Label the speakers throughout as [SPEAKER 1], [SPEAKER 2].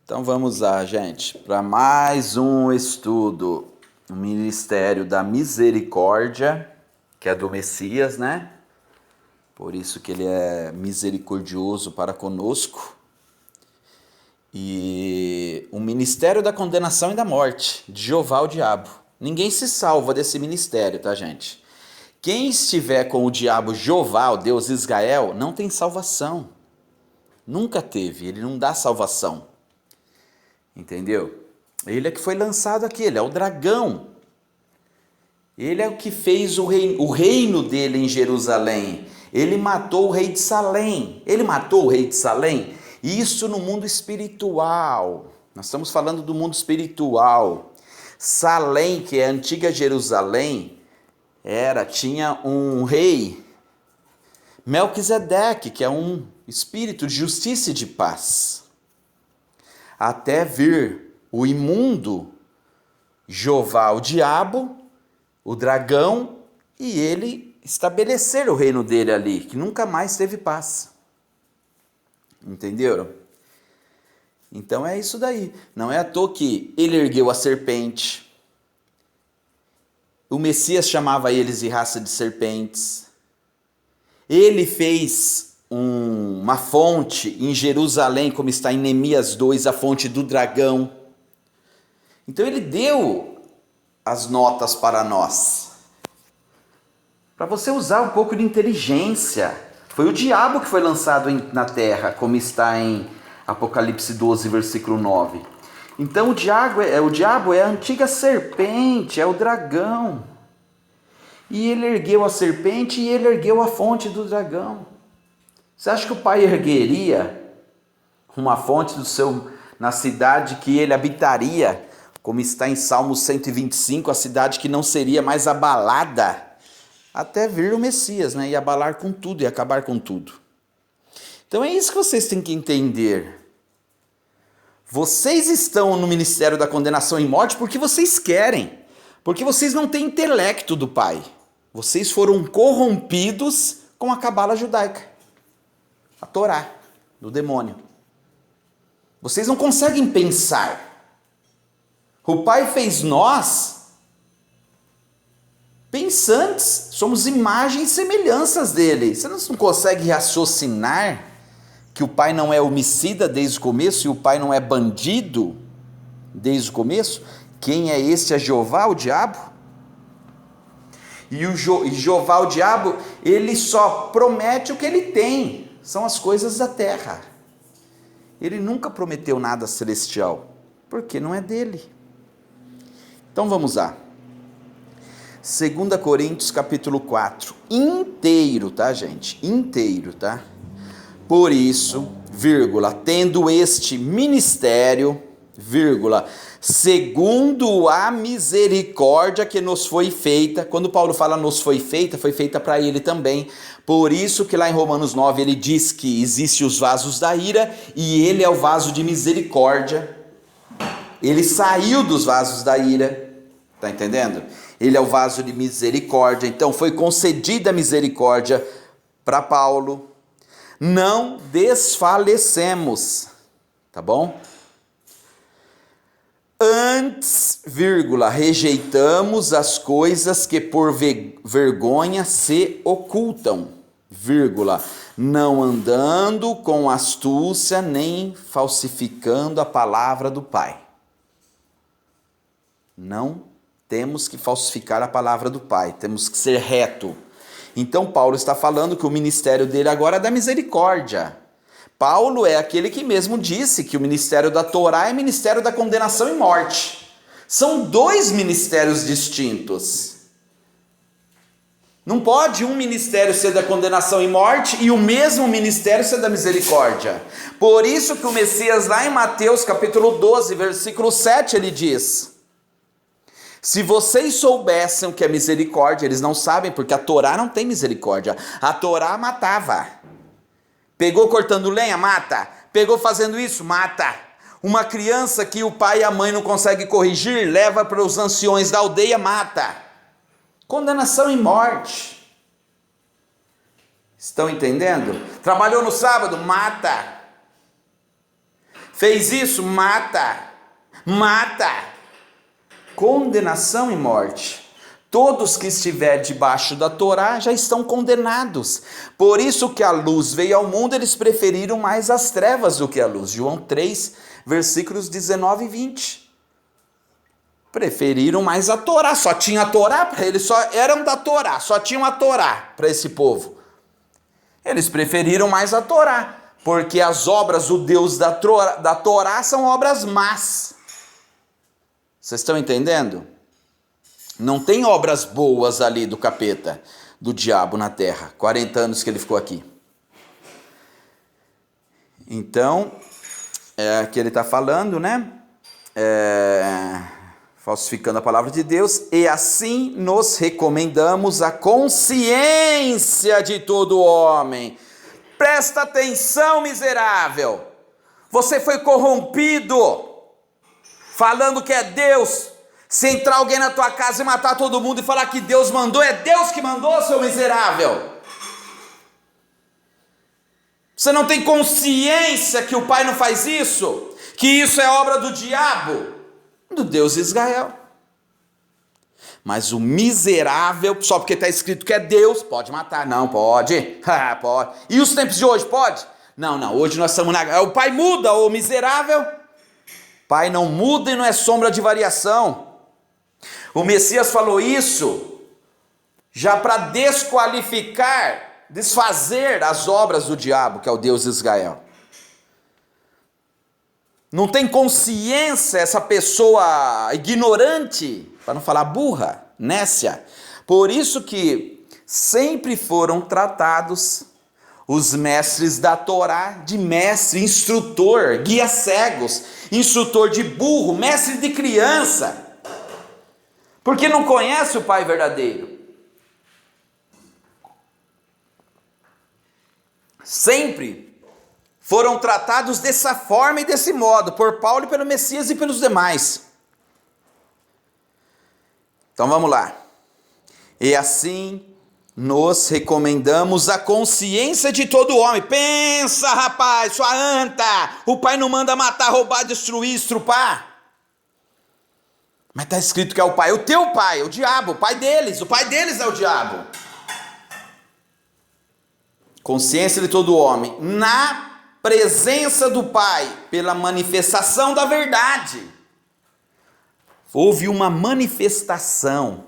[SPEAKER 1] Então vamos lá, gente, para mais um estudo. O Ministério da Misericórdia, que é do Messias, né? Por isso que ele é misericordioso para conosco. E o Ministério da Condenação e da Morte, de Jeová o Diabo. Ninguém se salva desse ministério, tá, gente? Quem estiver com o diabo Jeová, o Deus Israel, não tem salvação. Nunca teve, ele não dá salvação. Entendeu? Ele é que foi lançado aqui, ele é o dragão. Ele é o que fez o reino dele em Jerusalém. Ele matou o rei de Salém. Ele matou o rei de Salém. Isso no mundo espiritual. Nós estamos falando do mundo espiritual. Salém, que é a antiga Jerusalém, tinha um rei, Melquisedeque, que é um espírito de justiça e de paz. Até vir o imundo Jeová, o diabo, o dragão, e ele estabelecer o reino dele ali, que nunca mais teve paz. Entenderam? Então é isso daí. Não é à toa que ele ergueu a serpente. O Messias chamava eles de raça de serpentes. Ele fez uma fonte em Jerusalém, como está em Neemias 2, a fonte do dragão. Então ele deu as notas para nós, para você usar um pouco de inteligência. Foi o diabo que foi lançado na terra, como está em Apocalipse 12, versículo 9. Então o diabo é a antiga serpente, é o dragão. E ele ergueu a serpente e ele ergueu a fonte do dragão. Você acha que o pai ergueria uma fonte na cidade que ele habitaria, como está em Salmo 125, a cidade que não seria mais abalada, até vir o Messias, né? E abalar com tudo e acabar com tudo. Então é isso que vocês têm que entender. Vocês estão no ministério da condenação e morte porque vocês querem, porque vocês não têm intelecto do Pai. Vocês foram corrompidos com a cabala judaica, a Torá, do demônio. Vocês não conseguem pensar. O Pai fez nós pensantes, somos imagens e semelhanças dele. Você não consegue raciocinar que o Pai não é homicida desde o começo e o Pai não é bandido desde o começo? Quem é esse? É Jeová, o diabo? E Jeová, o diabo, ele só promete o que ele tem, são as coisas da terra. Ele nunca prometeu nada celestial, porque não é dele. Então vamos lá. 2 Coríntios capítulo 4, inteiro, tá, gente? Inteiro, tá? Por isso, vírgula, tendo este ministério, vírgula, segundo a misericórdia que nos foi feita. Quando Paulo fala nos foi feita para ele também. Por isso que lá em Romanos 9 ele diz que existe os vasos da ira e ele é o vaso de misericórdia. Ele saiu dos vasos da ira, tá entendendo? Ele é o vaso de misericórdia, então foi concedida a misericórdia para Paulo. Não desfalecemos, tá bom? Antes, vírgula, rejeitamos as coisas que por vergonha se ocultam, vírgula, não andando com astúcia nem falsificando a palavra do Pai. Não temos que falsificar a palavra do Pai, temos que ser reto. Então Paulo está falando que o ministério dele agora é da misericórdia. Paulo é aquele que mesmo disse que o ministério da Torá é ministério da condenação e morte. São dois ministérios distintos. Não pode um ministério ser da condenação e morte e o mesmo ministério ser da misericórdia. Por isso que o Messias lá em Mateus capítulo 12, versículo 7, ele diz: se vocês soubessem o que é misericórdia, eles não sabem, porque a Torá não tem misericórdia. A Torá matava. Pegou cortando lenha, mata. Pegou fazendo isso, mata. Uma criança que o pai e a mãe não conseguem corrigir, leva para os anciões da aldeia, mata. Condenação e morte. Estão entendendo? Trabalhou no sábado, mata. Fez isso? Mata. Mata. Condenação e morte. Todos que estiverem debaixo da Torá já estão condenados. Por isso que a luz veio ao mundo, eles preferiram mais as trevas do que a luz. João 3, versículos 19 e 20. Preferiram mais a Torá, só tinha a Torá, eles só eram da Torá, só tinham a Torá para esse povo. Eles preferiram mais a Torá, porque as obras do Deus da Torá são obras más. Vocês estão entendendo? Não tem obras boas ali do capeta, do diabo na terra, 40 anos que ele ficou aqui. Então, que ele está falando, né? Falsificando a palavra de Deus, e assim nos recomendamos a consciência de todo homem. Presta atenção, miserável. Você foi corrompido, falando que é Deus. Se entrar alguém na tua casa e matar todo mundo e falar que Deus mandou, é Deus que mandou, seu miserável. Você não tem consciência que o Pai não faz isso? Que isso é obra do diabo? Do Deus de Israel. Mas o miserável, só porque está escrito que é Deus, pode matar. Não, pode. Pode. E os tempos de hoje, pode? Não, hoje nós estamos o Pai muda, ô miserável. Pai não muda e não é sombra de variação. O Messias falou isso já para desqualificar, desfazer as obras do diabo, que é o Deus de Israel. Não tem consciência essa pessoa ignorante, para não falar burra, nécia. Por isso que sempre foram tratados os mestres da Torá de mestre, instrutor, guia cegos, instrutor de burro, mestre de criança. Porque não conhece o Pai verdadeiro. Sempre foram tratados dessa forma e desse modo, por Paulo e pelo Messias e pelos demais. Então vamos lá. E assim nos recomendamos a consciência de todo homem. Pensa, rapaz, sua anta. O Pai não manda matar, roubar, destruir, estrupar. Mas está escrito que é o Pai, o teu pai, o diabo, o pai deles é o diabo. Consciência de todo homem, na presença do Pai, pela manifestação da verdade. Houve uma manifestação.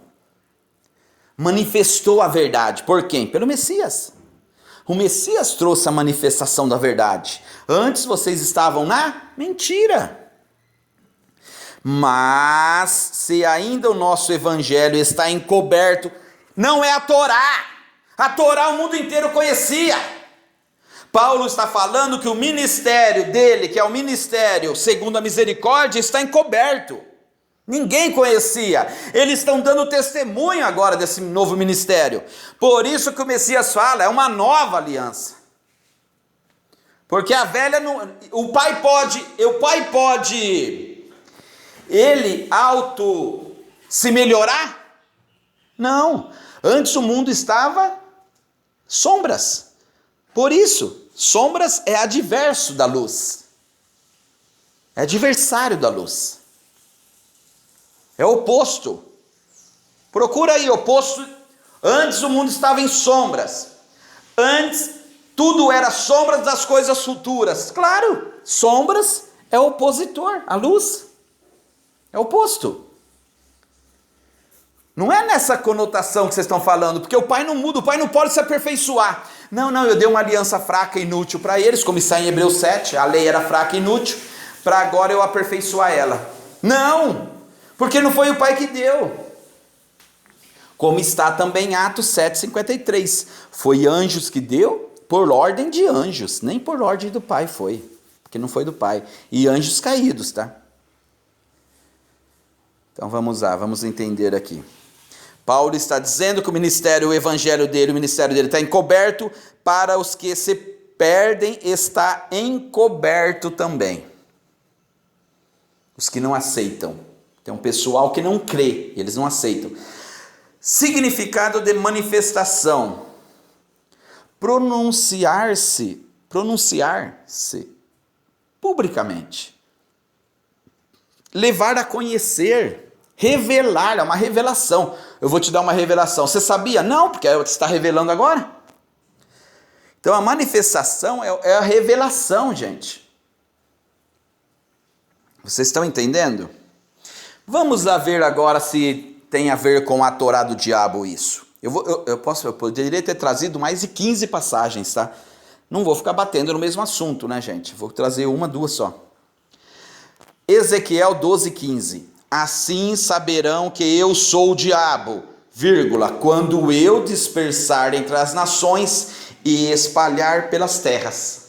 [SPEAKER 1] Manifestou a verdade. Por quem? Pelo Messias. O Messias trouxe a manifestação da verdade. Antes vocês estavam na mentira. Mas, se ainda o nosso evangelho está encoberto, não é a Torá. A Torá o mundo inteiro conhecia. Paulo está falando que o ministério dele, que é o ministério segundo a misericórdia, está encoberto. Ninguém conhecia. Eles estão dando testemunho agora desse novo ministério. Por isso que o Messias fala, é uma nova aliança. Porque a velha, o pai pode ele se melhorar? Não. Antes o mundo estava sombras. Por isso, sombras é adverso da luz. É adversário da luz. É oposto. Procura aí, oposto. Antes o mundo estava em sombras. Antes tudo era sombras das coisas futuras. Claro, sombras é opositor à luz. É oposto. Não é nessa conotação que vocês estão falando, porque o Pai não muda, o Pai não pode se aperfeiçoar. Não, eu dei uma aliança fraca e inútil para eles, como está em Hebreus 7, a lei era fraca e inútil, para agora eu aperfeiçoar ela. Não, porque não foi o Pai que deu. Como está também em Atos 7,53. Foi anjos que deu, por ordem de anjos, nem por ordem do Pai foi, porque não foi do Pai. E anjos caídos, tá? Então vamos lá, vamos entender aqui. Paulo está dizendo que o ministério está encoberto, para os que se perdem está encoberto também. Os que não aceitam. Tem um pessoal que não crê, eles não aceitam. Significado de manifestação. Pronunciar-se publicamente. Levar a conhecer, revelar, é uma revelação. Eu vou te dar uma revelação. Você sabia? Não, porque você está revelando agora. Então a manifestação é a revelação, gente. Vocês estão entendendo? Vamos lá ver agora se tem a ver com a Torá do diabo isso. Eu poderia ter trazido mais de 15 passagens, tá? Não vou ficar batendo no mesmo assunto, né, gente? Vou trazer uma, duas só. Ezequiel 12:15. Assim saberão que eu sou o diabo, quando eu dispersar entre as nações e espalhar pelas terras.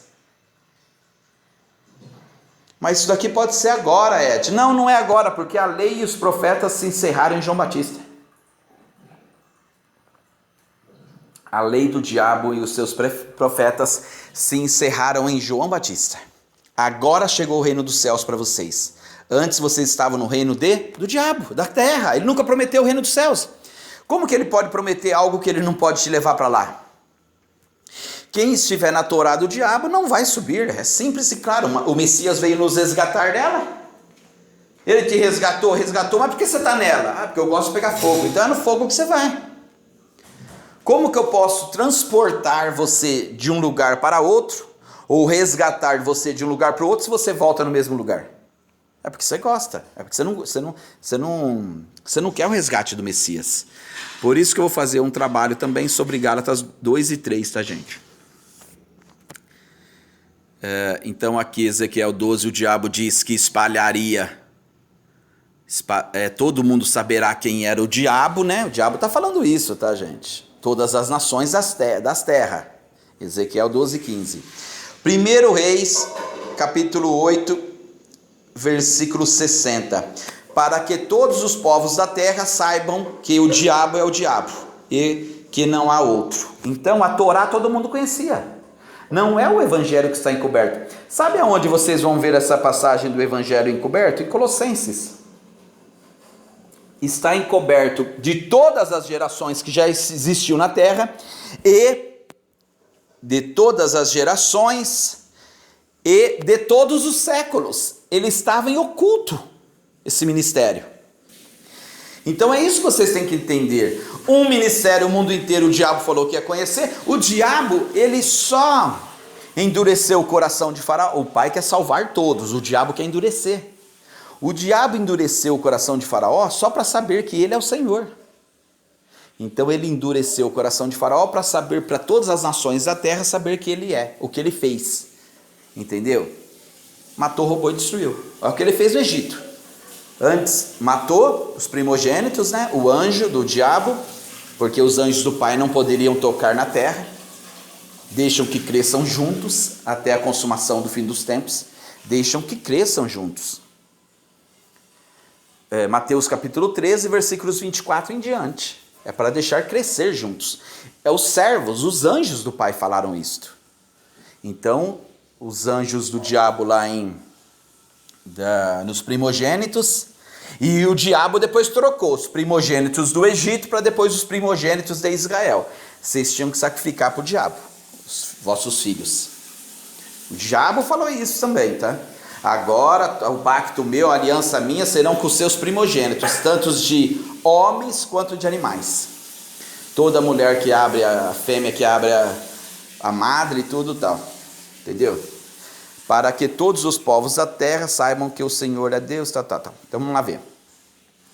[SPEAKER 1] Mas isso daqui pode ser agora, Ed. Não, não é agora, porque a lei e os profetas se encerraram em João Batista. A lei do diabo e os seus profetas se encerraram em João Batista. Agora chegou o reino dos céus para vocês. Antes vocês estavam no reino do diabo, da terra. Ele nunca prometeu o reino dos céus. Como que ele pode prometer algo que ele não pode te levar para lá? Quem estiver na Torá do diabo não vai subir. É simples e claro. O Messias veio nos resgatar dela. Ele te resgatou, mas por que você está nela? Ah, porque eu gosto de pegar fogo. Então é no fogo que você vai. Como que eu posso transportar você de um lugar para outro, ou resgatar você de um lugar para o outro, se você volta no mesmo lugar? É porque você gosta, é porque você não quer o resgate do Messias. Por isso que eu vou fazer um trabalho também sobre Gálatas 2 e 3, tá, gente? Então aqui Ezequiel 12, o diabo diz que espalharia, todo mundo saberá quem era o diabo, né? O diabo está falando isso, tá, gente? Todas as nações das terras. Ezequiel 12:15. 1 Reis, capítulo 8, versículo 60. Para que todos os povos da terra saibam que o diabo é o diabo e que não há outro. Então a Torá todo mundo conhecia. Não é o evangelho que está encoberto. Sabe aonde vocês vão ver essa passagem do evangelho encoberto? Em Colossenses. Está encoberto de todas as gerações que já existiu na terra e de todas as gerações e de todos os séculos. Ele estava em oculto, esse ministério. Então é isso que vocês têm que entender. Um ministério, o mundo inteiro, o diabo falou que ia conhecer. O diabo, ele só endureceu o coração de Faraó. O pai quer salvar todos, o diabo quer endurecer. O diabo endureceu o coração de Faraó só para saber que ele é o Senhor. Então ele endureceu o coração de Faraó para saber, para todas as nações da terra, saber que ele é, o que ele fez. Entendeu? Matou, roubou e destruiu. Olha o que ele fez no Egito. Antes matou os primogênitos, né? O anjo do diabo, porque os anjos do pai não poderiam tocar na terra. Deixam que cresçam juntos até a consumação do fim dos tempos. Deixam que cresçam juntos. Mateus capítulo 13, versículos 24 em diante. É para deixar crescer juntos. Os servos, os anjos do pai falaram isto. Então, os anjos do diabo lá nos primogênitos, e o diabo depois trocou os primogênitos do Egito para depois os primogênitos de Israel. Vocês tinham que sacrificar para o diabo, os vossos filhos. O diabo falou isso também, tá? Agora o pacto meu, a aliança minha serão com os seus primogênitos, tanto de homens quanto de animais. Toda mulher que abre, a fêmea que abre a madre e tudo tal. Entendeu? Para que todos os povos da terra saibam que o Senhor é Deus, tal. Então vamos lá ver.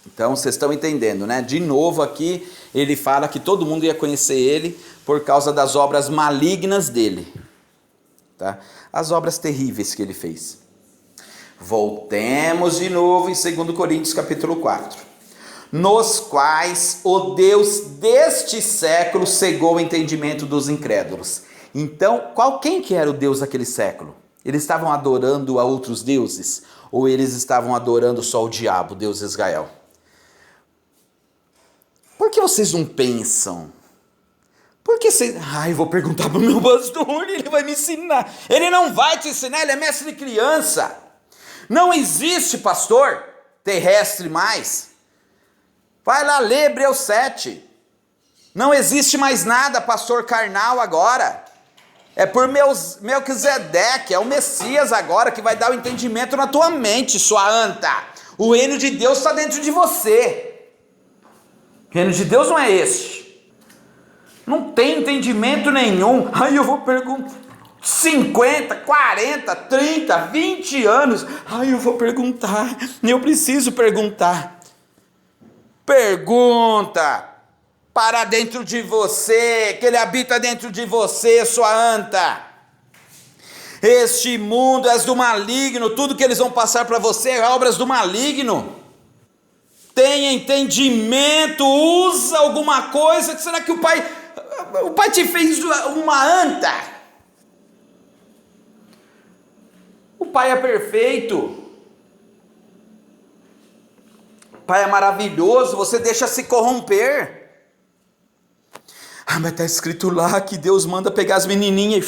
[SPEAKER 1] Então vocês estão entendendo, né? De novo aqui, ele fala que todo mundo ia conhecer ele por causa das obras malignas dele. Tá? As obras terríveis que ele fez. Voltemos de novo em 2 Coríntios capítulo 4. Nos quais o Deus deste século cegou o entendimento dos incrédulos. Então, quem que era o Deus daquele século? Eles estavam adorando a outros deuses? Ou eles estavam adorando só o diabo, Deus de Israel? Por que vocês não pensam? Por que vocês... eu vou perguntar para o meu pastor, ele vai me ensinar. Ele não vai te ensinar, ele é mestre de criança. Não existe pastor terrestre mais. Vai lá ler Hebreus 7. Não existe mais nada pastor carnal agora. É por Melquisedeque, é o Messias agora que vai dar o entendimento na tua mente, sua anta. O reino de Deus está dentro de você. O reino de Deus não é este. Não tem entendimento nenhum. Aí eu vou perguntar, 50, 40, 30, 20 anos. Aí eu vou perguntar, eu preciso perguntar. Pergunta para dentro de você, que ele habita dentro de você, sua anta. Este mundo é do maligno, tudo que eles vão passar para você é obras do maligno. Tenha entendimento, usa alguma coisa. Será que o pai te fez uma anta? O pai é perfeito. O pai é maravilhoso, você deixa se corromper. Mas está escrito lá que Deus manda pegar as menininhas.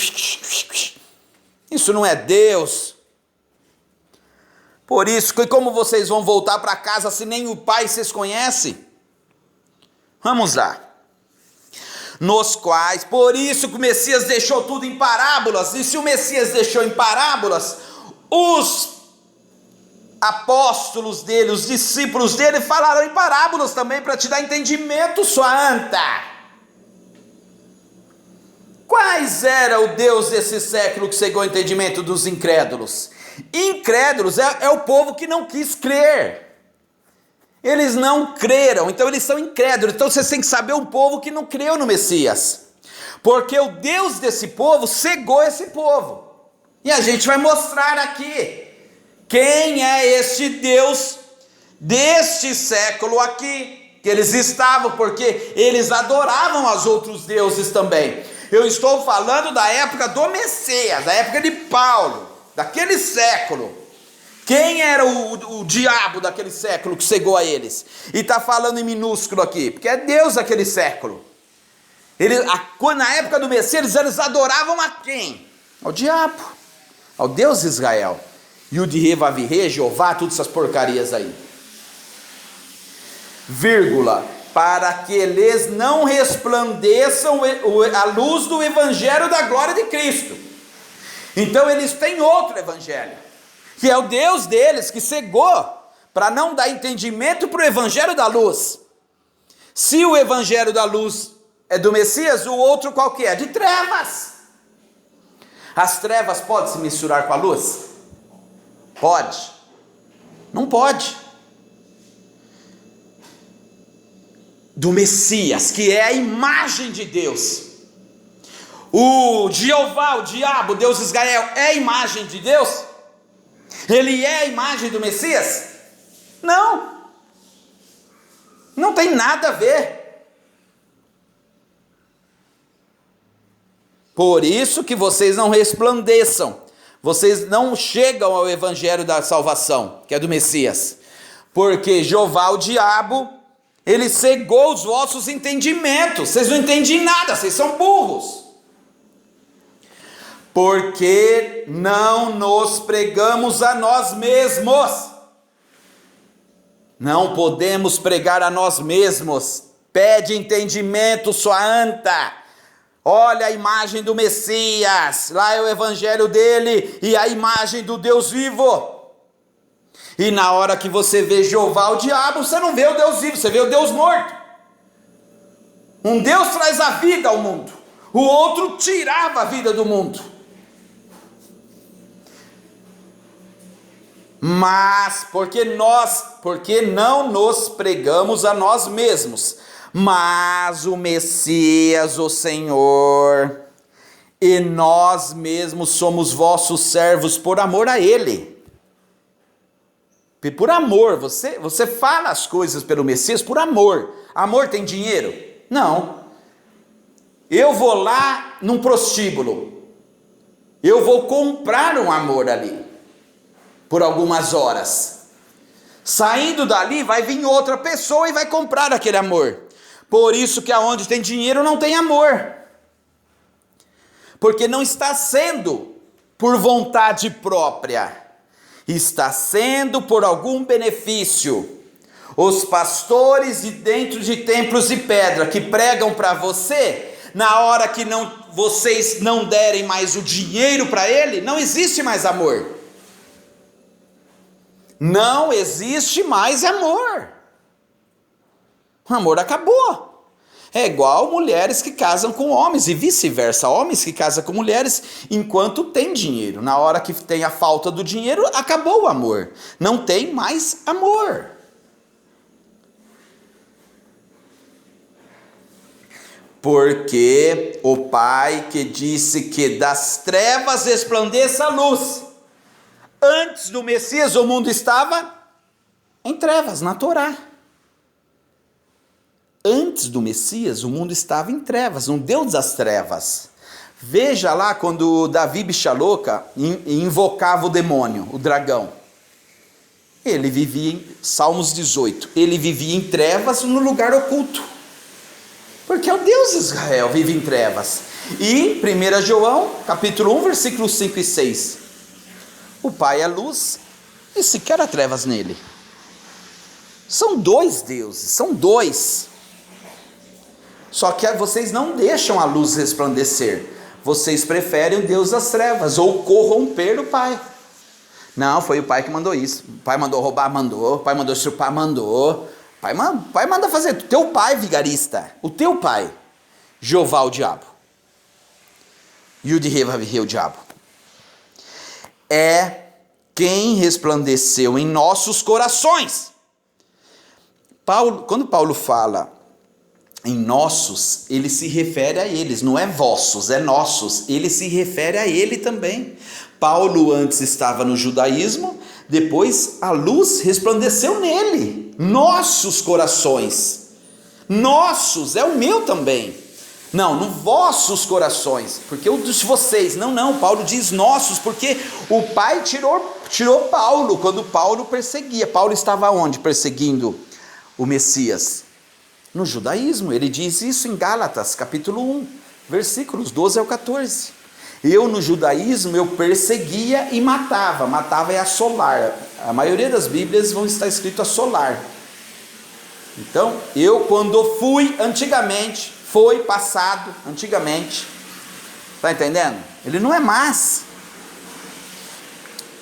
[SPEAKER 1] Isso não é Deus. Por isso, que como vocês vão voltar para casa se nem o pai vocês conhecem? Vamos lá. Nos quais, por isso que o Messias deixou tudo em parábolas. E se o Messias deixou em parábolas, os apóstolos dele, os discípulos dele falaram em parábolas também para te dar entendimento, sua anta. Quais era o Deus desse século que cegou o entendimento dos incrédulos? Incrédulos é o povo que não quis crer. Eles não creram, então eles são incrédulos. Então você tem que saber um povo que não creu no Messias. Porque o Deus desse povo cegou esse povo. E a gente vai mostrar aqui quem é este Deus deste século aqui. Que eles estavam, porque eles adoravam aos outros deuses também. Eu estou falando da época do Messias, da época de Paulo, daquele século. Quem era o diabo daquele século que cegou a eles? E está falando em minúsculo aqui, porque é Deus daquele século. Na época do Messias, eles adoravam a quem? Ao diabo, ao Deus de Israel. E o de Revavirê, Jeová, todas essas porcarias aí. Vírgula. Para que eles não resplandeçam a luz do evangelho da glória de Cristo. Então eles têm outro evangelho, que é o Deus deles, que cegou, para não dar entendimento para o evangelho da luz. Se o evangelho da luz é do Messias, o outro qual que é? De trevas. As trevas podem se misturar com a luz? Pode. Não pode. Do Messias, que é a imagem de Deus. O Jeová, o diabo, Deus de Israel, é a imagem de Deus? Ele é a imagem do Messias? Não. Não tem nada a ver. Por isso que vocês não resplandeçam. Vocês não chegam ao evangelho da salvação, que é do Messias. Porque Jeová, o diabo, ele cegou os vossos entendimentos. Vocês não entendem nada, vocês são burros. Porque não nos pregamos a nós mesmos. Não podemos pregar a nós mesmos. Pede entendimento, sua anta. Olha a imagem do Messias. Lá é o evangelho dele e a imagem do Deus vivo. E na hora que você vê Jeová, o diabo, você não vê o Deus vivo, você vê o Deus morto. Um Deus traz a vida ao mundo, o outro tirava a vida do mundo. Mas, porque não nos pregamos a nós mesmos, mas o Messias, o Senhor, e nós mesmos somos vossos servos por amor a Ele. Por amor, você fala as coisas pelo Messias por amor. Amor tem dinheiro? Não. Eu vou lá num prostíbulo, eu vou comprar um amor ali, por algumas horas. Saindo dali vai vir outra pessoa e vai comprar aquele amor. Por isso que aonde tem dinheiro não tem amor. Porque não está sendo por vontade própria. Está sendo por algum benefício. Os pastores de dentro de templos de pedra que pregam para você, na hora que vocês não derem mais o dinheiro para ele, não existe mais amor. Não existe mais amor. O amor acabou. É igual mulheres que casam com homens e vice-versa. Homens que casam com mulheres enquanto tem dinheiro. Na hora que tem a falta do dinheiro, acabou o amor. Não tem mais amor. Porque o Pai que disse que das trevas resplandeça a luz. Antes do Messias o mundo estava em trevas, na Torá. Antes do Messias, o mundo estava em trevas, no Deus das trevas. Veja lá quando Davi bicha louca invocava o demônio, o dragão. Ele vivia em Salmos 18, ele vivia em trevas no lugar oculto. Porque é o Deus de Israel, vive em trevas. E 1 João, capítulo 1, versículos 5 e 6. O Pai é luz e sequer há trevas nele. São dois deuses, são dois. Só que vocês não deixam a luz resplandecer. Vocês preferem o Deus das trevas ou corromper o Pai. Não, foi o Pai que mandou isso. O Pai mandou roubar, mandou. O Pai mandou chupar, mandou. O Pai manda fazer. O teu pai, vigarista. O teu pai. Jeová, o diabo. Yud-Heh-Vav-Heh, o diabo. É quem resplandeceu em nossos corações. Quando Paulo fala em nossos, ele se refere a eles, não é vossos, é nossos, ele se refere a ele também. Paulo antes estava no judaísmo, depois a luz resplandeceu nele, nossos corações, nossos, é o meu também, não, no vossos corações, porque o dos vocês, não, Paulo diz nossos, porque o Pai tirou Paulo, quando Paulo perseguia. Paulo estava onde perseguindo o Messias? No judaísmo. Ele diz isso em Gálatas, capítulo 1, versículos 12 ao 14. Eu no judaísmo, eu perseguia e matava. Matava é assolar. A maioria das bíblias vão estar escrito assolar. Então, eu quando fui antigamente, foi passado antigamente. Está entendendo? Ele não é mais.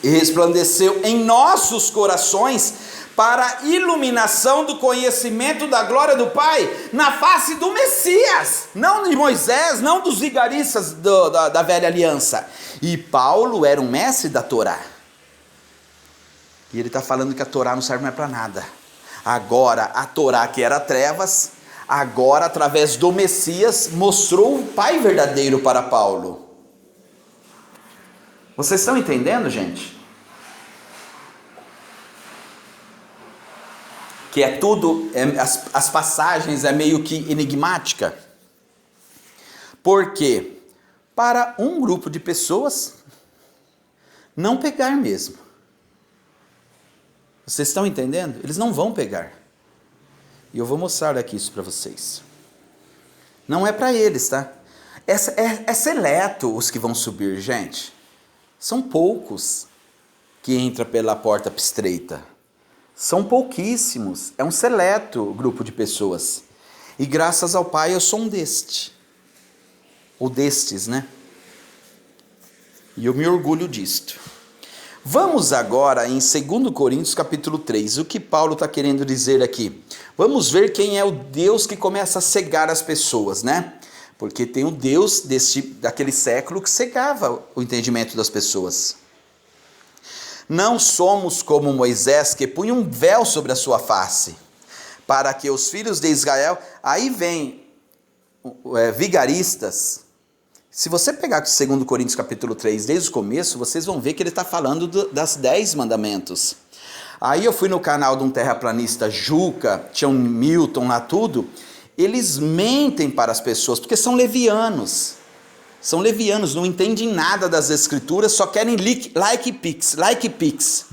[SPEAKER 1] E resplandeceu em nossos corações para a iluminação do conhecimento da glória do Pai na face do Messias, não de Moisés, não dos vigaristas da velha aliança. E Paulo era um mestre da Torá. E ele está falando que a Torá não serve mais para nada. Agora a Torá, que era trevas, agora através do Messias mostrou o Pai verdadeiro para Paulo. Vocês estão entendendo, gente? Que é tudo, as passagens é meio que enigmática. Por quê? Para um grupo de pessoas não pegar mesmo. Vocês estão entendendo? Eles não vão pegar. E eu vou mostrar aqui isso para vocês. Não é para eles, tá? É seleto os que vão subir, gente. São poucos que entram pela porta estreita. São pouquíssimos, é um seleto grupo de pessoas. E graças ao Pai eu sou um ou destes, né? E eu me orgulho disto. Vamos agora em 2 Coríntios capítulo 3, o que Paulo está querendo dizer aqui? Vamos ver quem é o Deus que começa a cegar as pessoas, né? Porque tem o Deus daquele século que cegava o entendimento das pessoas. Não somos como Moisés, que punha um véu sobre a sua face, para que os filhos de Israel... Aí vem vigaristas. Se você pegar 2 Coríntios capítulo 3, desde o começo, vocês vão ver que ele está falando das 10 mandamentos. Aí eu fui no canal de um terraplanista, Juca, tinha um Milton lá tudo. Eles mentem para as pessoas, porque são levianos. São levianos, não entendem nada das escrituras, só querem like pics.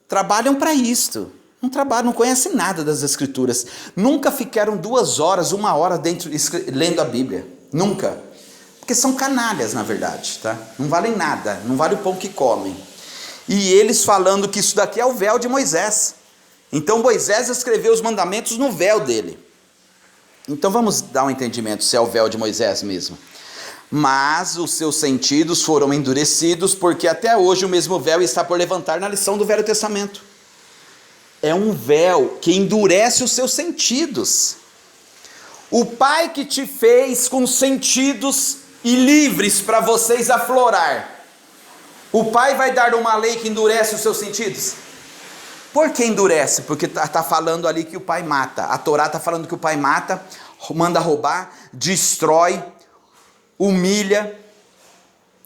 [SPEAKER 1] Trabalham para isto. Não trabalham, não conhecem nada das escrituras. Nunca ficaram 2 horas, 1 hora lendo a Bíblia. Nunca. Porque são canalhas, na verdade, tá? Não valem nada, não vale o pão que comem. E eles falando que isso daqui é o véu de Moisés. Então Moisés escreveu os mandamentos no véu dele. Então vamos dar um entendimento se é o véu de Moisés mesmo. Mas os seus sentidos foram endurecidos, porque até hoje o mesmo véu está por levantar na lição do Velho Testamento. É um véu que endurece os seus sentidos. O Pai que te fez com sentidos e livres para vocês aflorar, o Pai vai dar uma lei que endurece os seus sentidos? Por que endurece? Porque está falando ali que o Pai mata. A Torá está falando que o Pai mata, manda roubar, destrói, humilha,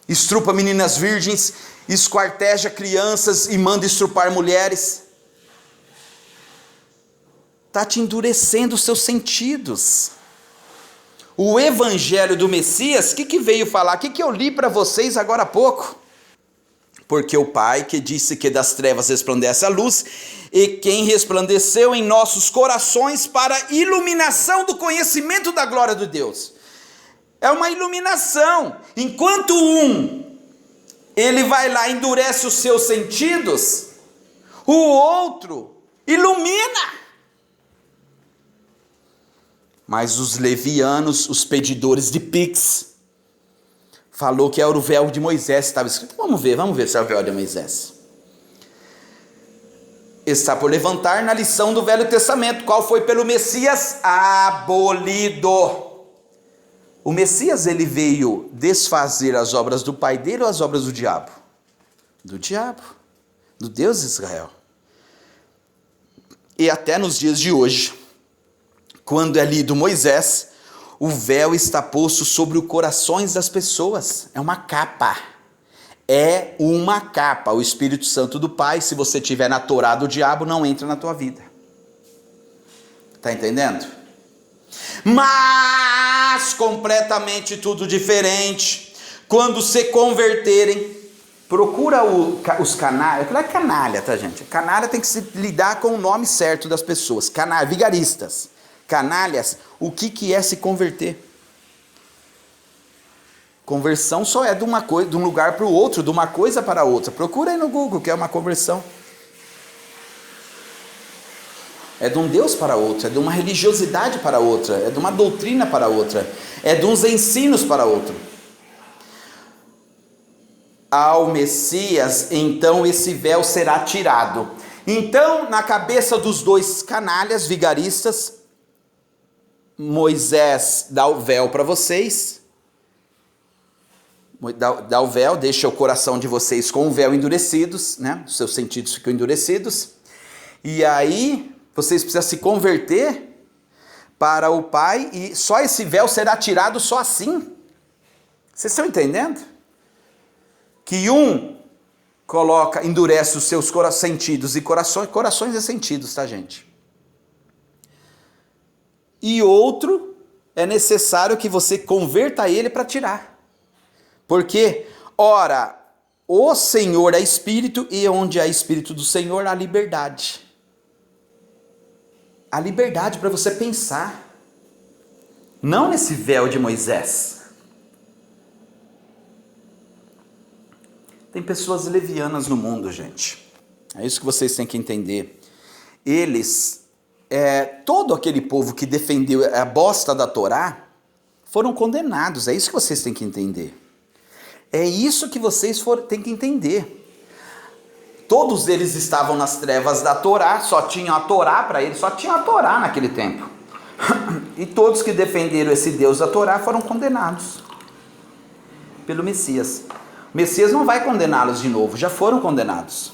[SPEAKER 1] estrupa meninas virgens, esquarteja crianças e manda estrupar mulheres. Está te endurecendo os seus sentidos. O evangelho do Messias, o que veio falar? O que eu li para vocês agora há pouco? Porque o Pai que disse que das trevas resplandece a luz, e quem resplandeceu em nossos corações para a iluminação do conhecimento da glória de Deus. É uma iluminação. Enquanto ele vai lá e endurece os seus sentidos, o outro ilumina. Mas os levianos, os pedidores de Pix, falou que era o véu de Moisés, estava escrito. Vamos ver se é o véu de Moisés. Está por levantar na lição do Velho Testamento, qual foi pelo Messias abolido. O Messias, ele veio desfazer as obras do pai dele ou as obras do diabo? Do diabo, do Deus de Israel. E até nos dias de hoje, quando é lido Moisés, o véu está posto sobre os corações das pessoas. É uma capa. É uma capa. O Espírito Santo do Pai, se você estiver na Torá do diabo, não entra na tua vida. Está entendendo? Mas completamente tudo diferente. Quando se converterem, procura os canalhas. Aquilo é canalha, tá, gente? Canalha tem que se lidar com o nome certo das pessoas. Canalha, vigaristas. Canalhas, o que é se converter? Conversão só é de uma coisa, de um lugar para o outro, de uma coisa para outra. Procura aí no Google o que é uma conversão. É de um Deus para outro, é de uma religiosidade para outra, é de uma doutrina para outra, é de uns ensinos para outro. Ao Messias, então esse véu será tirado. Então, na cabeça dos dois canalhas vigaristas, Moisés dá o véu para vocês, dá o véu, deixa o coração de vocês com o véu endurecidos, né? Os seus sentidos ficam endurecidos, e aí vocês precisam se converter para o Pai, e só esse véu será tirado só assim. Vocês estão entendendo? Que endurece os seus sentidos e corações e sentidos, tá, gente? E outro, é necessário que você converta ele para tirar. Porque, ora, o Senhor é Espírito, e onde há Espírito do Senhor, há liberdade. A liberdade para você pensar. Não nesse véu de Moisés. Tem pessoas levianas no mundo, gente. É isso que vocês têm que entender. Todo aquele povo que defendeu a bosta da Torá, foram condenados. É isso que vocês têm que entender. É isso que vocês têm que entender. Todos eles estavam nas trevas da Torá, só tinham a Torá para eles, só tinham a Torá naquele tempo. E todos que defenderam esse Deus da Torá foram condenados pelo Messias. O Messias não vai condená-los de novo, já foram condenados.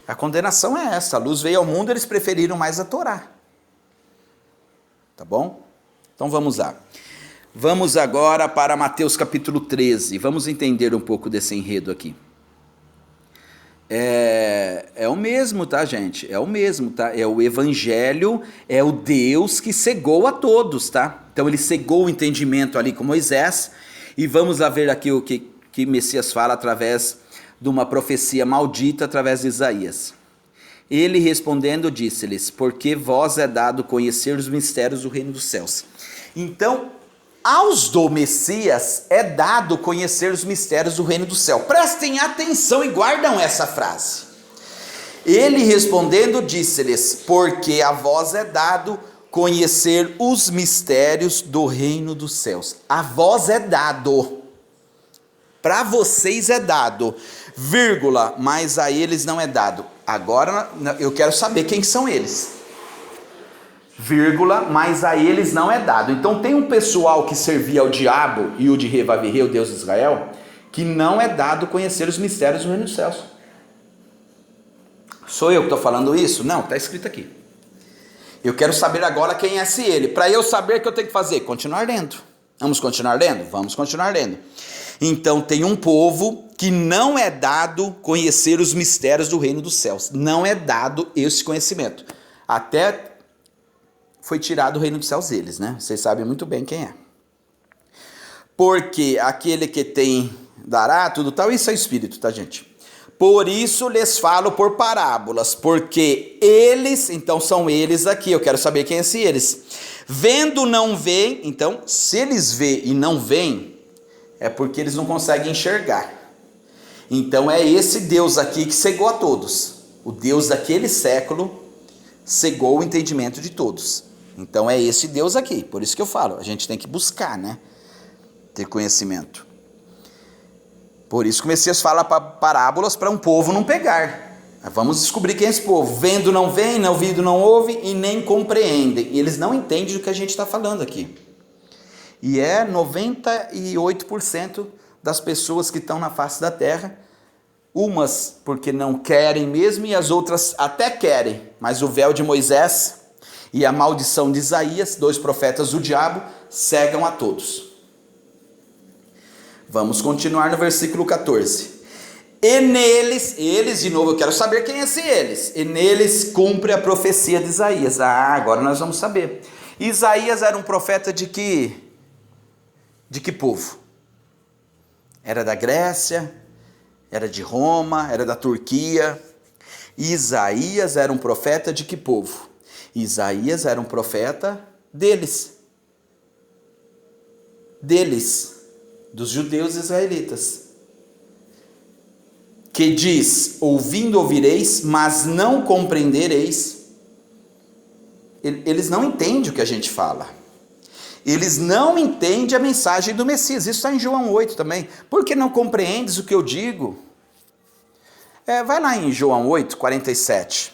[SPEAKER 1] A condenação é essa, a luz veio ao mundo, eles preferiram mais a Torá. Tá bom? Então vamos lá. Vamos agora para Mateus capítulo 13, vamos entender um pouco desse enredo aqui. É o mesmo, tá, gente? É o mesmo, tá? É o evangelho, é o Deus que cegou a todos, tá? Então ele cegou o entendimento ali com Moisés, e vamos lá ver aqui o que Messias fala através de uma profecia maldita, através de Isaías. Ele respondendo disse-lhes: porque vós é dado conhecer os mistérios do reino dos céus. Então, aos do Messias é dado conhecer os mistérios do reino do céu. Prestem atenção e guardam essa frase. Ele respondendo disse-lhes: porque a vós é dado conhecer os mistérios do reino dos céus. A vós é dado, para vocês é dado, vírgula, mas a eles não é dado. Agora eu quero saber quem são eles, vírgula, mas a eles não é dado. Então tem um pessoal que servia ao diabo e o de Revavirê, o Deus de Israel, que não é dado conhecer os mistérios do reino dos céus. Sou eu que estou falando isso? Não, está escrito aqui. Eu quero saber agora quem é esse ele. Para eu saber o que eu tenho que fazer? Continuar lendo. Vamos continuar lendo? Vamos continuar lendo. Então tem um povo que não é dado conhecer os mistérios do reino dos céus. Não é dado esse conhecimento. Até foi tirado o reino dos céus deles, né? Vocês sabem muito bem quem é. Porque aquele que tem dará, tudo tal, isso é espírito, tá, gente? Por isso lhes falo por parábolas, porque eles, então são eles aqui, eu quero saber quem é esse eles. Vendo não veem, então se eles veem e não veem, é porque eles não conseguem enxergar. Então é esse Deus aqui que cegou a todos. O Deus daquele século cegou o entendimento de todos. Então é esse Deus aqui, por isso que eu falo, a gente tem que buscar, né? Ter conhecimento. Por isso que o Messias fala parábolas para um povo não pegar. Vamos descobrir quem é esse povo. Vendo não vem, não ouvido não ouve e nem compreendem. E eles não entendem do que a gente está falando aqui. E é 98% das pessoas que estão na face da terra. Umas porque não querem mesmo e as outras até querem. Mas o véu de Moisés e a maldição de Isaías, 2 profetas do diabo, cegam a todos. Vamos continuar no versículo 14. E neles, eles, de novo, eu quero saber quem é esse eles. E neles cumpre a profecia de Isaías. Agora nós vamos saber. Isaías era um profeta de que povo? Era da Grécia, era de Roma, era da Turquia. Isaías era um profeta de que povo? Isaías era um profeta deles. Dos judeus israelitas, que diz, ouvindo ouvireis, mas não compreendereis. Eles não entendem o que a gente fala, eles não entendem a mensagem do Messias. Isso está em João 8 também. Por que não compreendes o que eu digo? Vai lá em João 8, 47.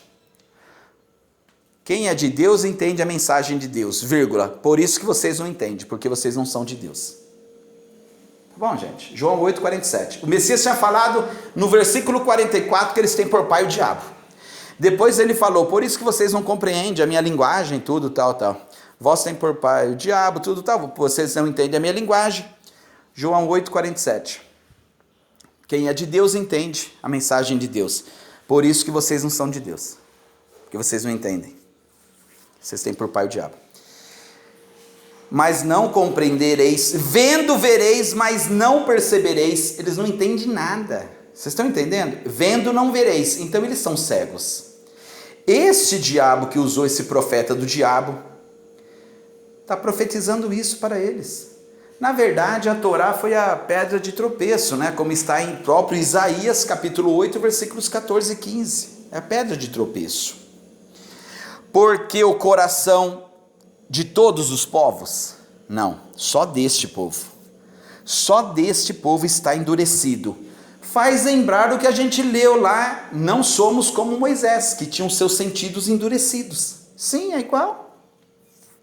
[SPEAKER 1] Quem é de Deus entende a mensagem de Deus, vírgula, por isso que vocês não entendem, porque vocês não são de Deus. Bom, gente, João 8, 47. O Messias tinha falado no versículo 44 que eles têm por pai o diabo. Depois ele falou, por isso que vocês não compreendem a minha linguagem, tudo, tal. Vós têm por pai o diabo, tudo, tal. Vocês não entendem a minha linguagem. João 8, 47. Quem é de Deus entende a mensagem de Deus. Por isso que vocês não são de Deus. Porque vocês não entendem. Vocês têm por pai o diabo. Mas não compreendereis, vendo vereis, mas não percebereis. Eles não entendem nada. Vocês estão entendendo? Vendo não vereis. Então eles são cegos. Este diabo que usou esse profeta do diabo está profetizando isso para eles. Na verdade, a Torá foi a pedra de tropeço, né? Como está em próprio Isaías, capítulo 8, versículos 14 e 15. É a pedra de tropeço. Porque o coração de todos os povos? Não, só deste povo. Só deste povo está endurecido. Faz lembrar o que a gente leu lá, não somos como Moisés, que tinham seus sentidos endurecidos. Sim, é igual.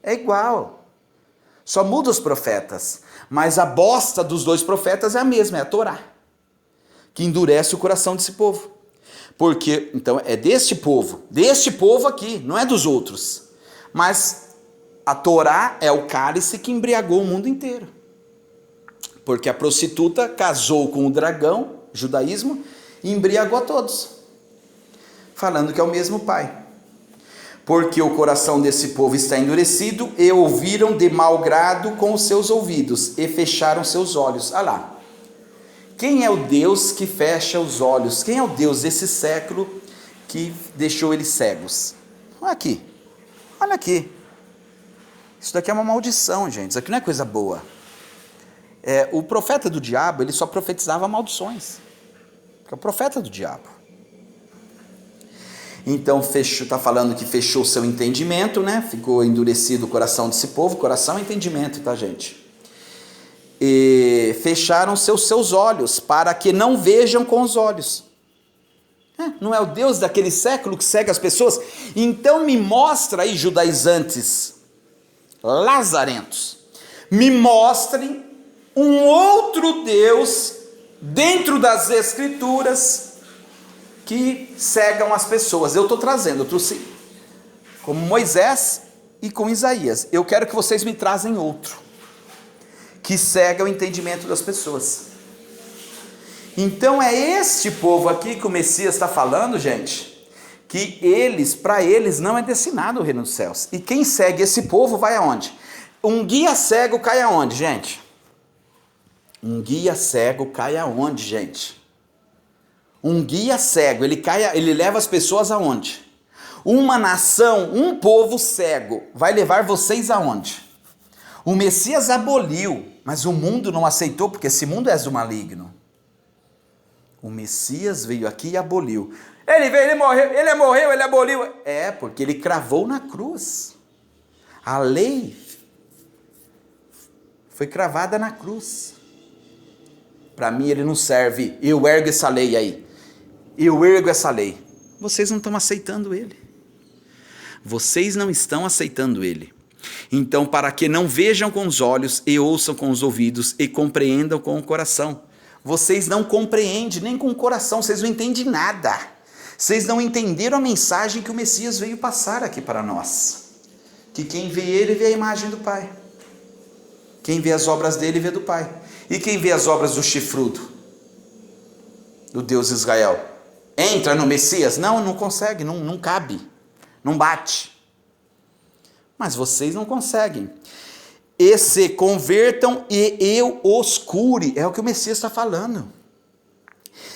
[SPEAKER 1] É igual. Só muda os profetas. Mas a bosta dos 2 profetas é a mesma, é a Torá, que endurece o coração desse povo. Porque, então, é deste povo aqui, não é dos outros. Mas a Torá é o cálice que embriagou o mundo inteiro. Porque a prostituta casou com o dragão, judaísmo, e embriagou a todos. Falando que é o mesmo pai. Porque o coração desse povo está endurecido, e ouviram de mau grado com os seus ouvidos, e fecharam seus olhos. Olha lá. Quem é o Deus que fecha os olhos? Quem é o Deus desse século que deixou eles cegos? Olha aqui. Olha aqui. Isso daqui é uma maldição, gente. Isso aqui não é coisa boa. O profeta do diabo, ele só profetizava maldições. Porque é o profeta do diabo. Então está falando que fechou seu entendimento, né? Ficou endurecido o coração desse povo. Coração é entendimento, tá, gente? E fecharam seus olhos, para que não vejam com os olhos. Não é o Deus daquele século que cega as pessoas? Então me mostra aí, judaizantes lazarentos, me mostrem um outro Deus dentro das Escrituras que cegam as pessoas. Eu trouxe como Moisés e com Isaías. Eu quero que vocês me trazem outro que cega o entendimento das pessoas. Então é este povo aqui que o Messias está falando, gente, que para eles não é destinado o reino dos céus. E quem segue esse povo vai aonde? Um guia cego cai aonde, gente? Um guia cego cai aonde, gente? Um guia cego, ele leva as pessoas aonde? Uma nação, um povo cego vai levar vocês aonde? O Messias aboliu, mas o mundo não aceitou, porque esse mundo é do maligno. O Messias veio aqui e aboliu. Ele morreu, ele aboliu. Porque ele cravou na cruz. A lei foi cravada na cruz. Para mim ele não serve. Eu ergo essa lei aí. Eu ergo essa lei. Vocês não estão aceitando ele. Vocês não estão aceitando ele. Então, para que não vejam com os olhos, e ouçam com os ouvidos, e compreendam com o coração. Vocês não compreendem nem com o coração, vocês não entendem nada. Vocês não entenderam a mensagem que o Messias veio passar aqui para nós. Que quem vê ele, vê a imagem do Pai. Quem vê as obras dele, vê do Pai. E quem vê as obras do chifrudo, do Deus Israel, entra no Messias? Não consegue, não cabe, não bate. Mas vocês não conseguem. E se convertam e eu os cure. É o que o Messias está falando.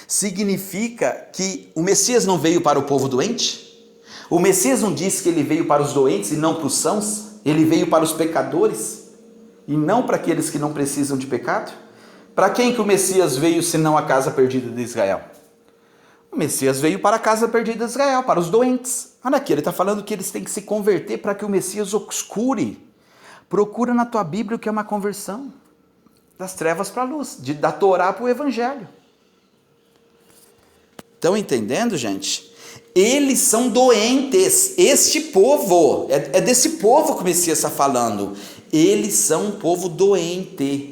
[SPEAKER 1] Significa que o Messias não veio para o povo doente? O Messias não disse que ele veio para os doentes e não para os sãos? Ele veio para os pecadores e não para aqueles que não precisam de pecado? Para quem que o Messias veio, senão a casa perdida de Israel? O Messias veio para a casa perdida de Israel, para os doentes. Olha aqui, ele está falando que eles têm que se converter para que o Messias os cure. Procura na tua Bíblia o que é uma conversão. Das trevas para a luz, da Torá para o Evangelho. Estão entendendo, gente? Eles são doentes. Este povo, é desse povo que o Messias está falando. Eles são um povo doente.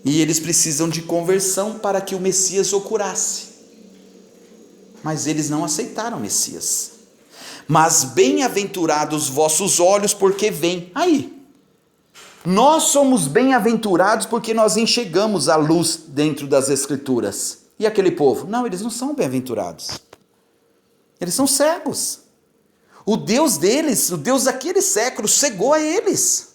[SPEAKER 1] E eles precisam de conversão para que o Messias o curasse. Mas eles não aceitaram o Messias. Mas bem-aventurados vossos olhos, porque veem. Aí, nós somos bem-aventurados porque nós enxergamos a luz dentro das Escrituras. E aquele povo? Não, eles não são bem-aventurados. Eles são cegos. O Deus deles, o Deus daquele século, cegou a eles.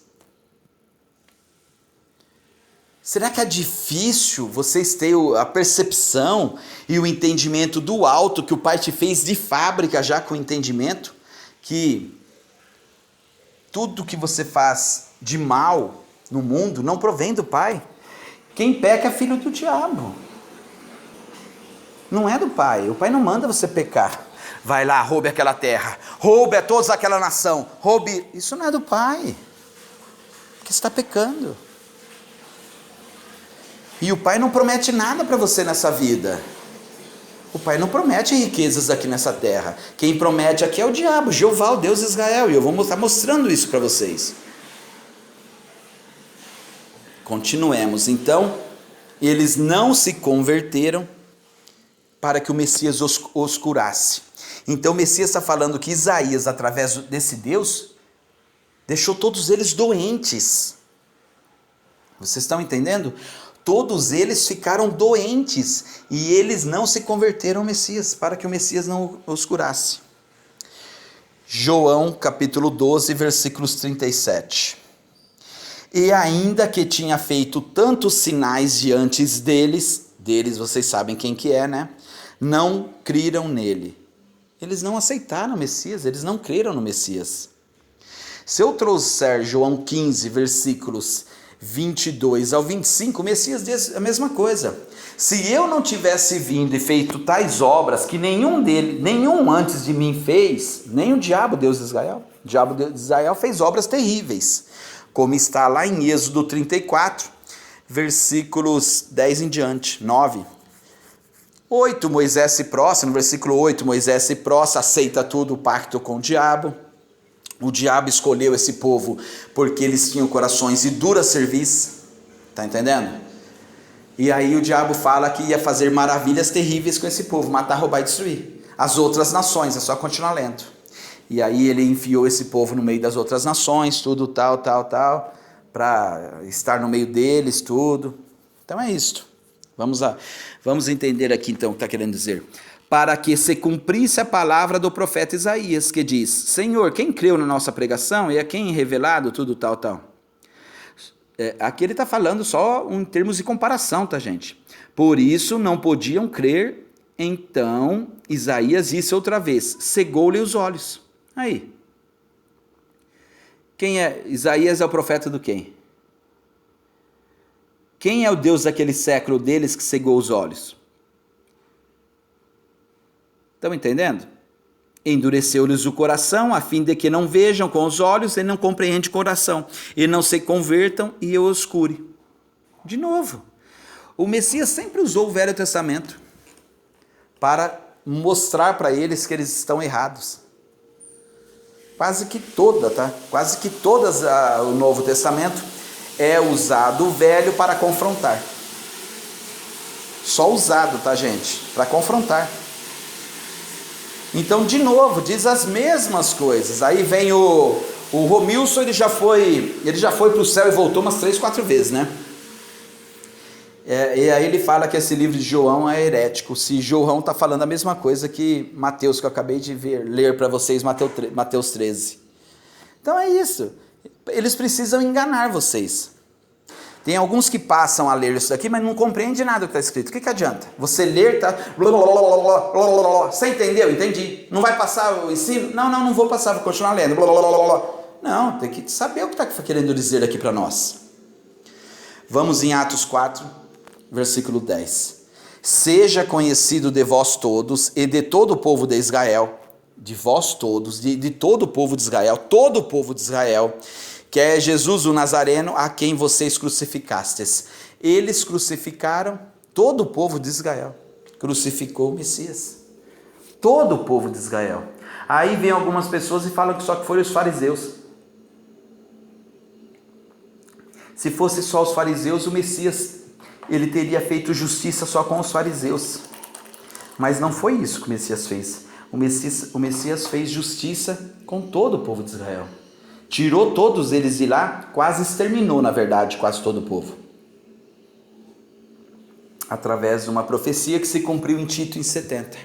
[SPEAKER 1] Será que é difícil vocês terem a percepção e o entendimento do alto que o Pai te fez de fábrica já com o entendimento? Que tudo que você faz de mal no mundo não provém do Pai. Quem peca é filho do diabo. Não é do Pai. O Pai não manda você pecar. Vai lá, roube aquela terra. Roube a todos aquela nação. Roube. Isso não é do Pai. Porque você está pecando. E o Pai não promete nada para você nessa vida. O Pai não promete riquezas aqui nessa terra. Quem promete aqui é o diabo, Jeová, o Deus de Israel. E eu vou estar mostrando isso para vocês. Continuemos. Então, eles não se converteram para que o Messias os curasse. Então o Messias está falando que Isaías, através desse Deus, deixou todos eles doentes. Vocês estão entendendo? Todos eles ficaram doentes e eles não se converteram ao Messias, para que o Messias não os curasse. João capítulo 12, versículos 37. E ainda que tinha feito tantos sinais diante deles vocês sabem quem que é, né? Não criram nele. Eles não aceitaram o Messias, eles não creram no Messias. Se eu trouxer João 15, versículos 22 ao 25, o Messias diz a mesma coisa. Se eu não tivesse vindo e feito tais obras que nenhum antes de mim fez, nem o diabo, Deus de Israel. O diabo de Israel fez obras terríveis, como está lá em Êxodo 34, versículos 10 em diante, 9. 8, Moisés se prostra, no versículo 8, Moisés se prostra, aceita tudo o pacto com o diabo. O diabo escolheu esse povo porque eles tinham corações de dura serviço, tá entendendo? E aí o diabo fala que ia fazer maravilhas terríveis com esse povo, matar, roubar e destruir as outras nações, é só continuar lendo. E aí ele enfiou esse povo no meio das outras nações, tudo tal, para estar no meio deles, tudo. Então é isto. Vamos lá, vamos entender aqui então o que está querendo dizer. Para que se cumprisse a palavra do profeta Isaías, que diz: Senhor, quem creu na nossa pregação e a quem revelado tudo tal. Aqui ele está falando só em termos de comparação, tá, gente? Por isso não podiam crer, então Isaías disse outra vez: cegou-lhe os olhos. Aí. Quem é? Isaías é o profeta do quem? Quem é o Deus daquele século deles que cegou os olhos? Estão entendendo? Endureceu-lhes o coração, a fim de que não vejam com os olhos e não compreendem o coração, e não se convertam e eu os cure. De novo, o Messias sempre usou o Velho Testamento para mostrar para eles que eles estão errados. Quase que toda, tá? Quase que todas o Novo Testamento é usado o Velho para confrontar. Só usado, tá, gente? Para confrontar. Então, de novo, diz as mesmas coisas. Aí vem o Romilson, ele já foi para o céu e voltou umas 3, 4 vezes, né? E aí ele fala que esse livro de João é herético. Se João está falando a mesma coisa que Mateus, que eu acabei de ler para vocês, Mateus 13. Então é isso. Eles precisam enganar vocês. Tem alguns que passam a ler isso daqui, mas não compreendem nada do que está escrito. O que adianta? Você ler, tá... Você entendeu? Entendi. Não vai passar o ensino? Não vou passar, vou continuar lendo. Não, tem que saber o que está querendo dizer aqui para nós. Vamos em Atos 4, versículo 10. Seja conhecido de vós todos e de todo o povo de Israel, de vós todos, de todo o povo de Israel, todo o povo de Israel, que é Jesus o Nazareno, a quem vocês crucificastes. Eles crucificaram todo o povo de Israel. Crucificou o Messias. Todo o povo de Israel. Aí vem algumas pessoas e falam que só que foram os fariseus. Se fosse só os fariseus, o Messias, ele teria feito justiça só com os fariseus. Mas não foi isso que o Messias fez. O Messias fez justiça com todo o povo de Israel. Tirou todos eles de lá, quase exterminou, na verdade, quase todo o povo. Através de uma profecia que se cumpriu em Tito em 70.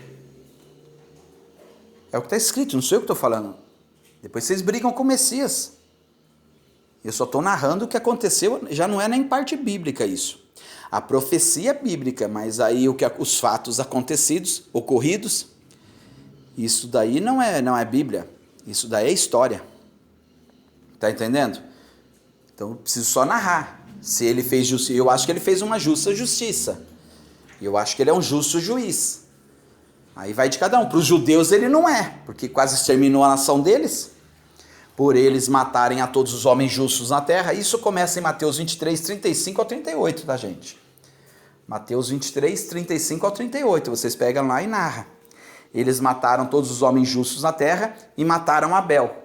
[SPEAKER 1] É o que está escrito, não sou eu que estou falando. Depois vocês brigam com o Messias. Eu só estou narrando o que aconteceu, já não é nem parte bíblica isso. A profecia é bíblica, mas aí os fatos acontecidos, ocorridos, isso daí não é Bíblia, isso daí é história. Está entendendo? Então eu preciso só narrar. Se ele fez justiça, eu acho que ele fez uma justa justiça. Eu acho que ele é um justo juiz. Aí vai de cada um. Para os judeus ele não é, porque quase exterminou a nação deles, por eles matarem a todos os homens justos na terra. Isso começa em Mateus 23, 35 ao 38, tá, gente? Mateus 23, 35 ao 38. Vocês pegam lá e narram. Eles mataram todos os homens justos na terra e mataram Abel.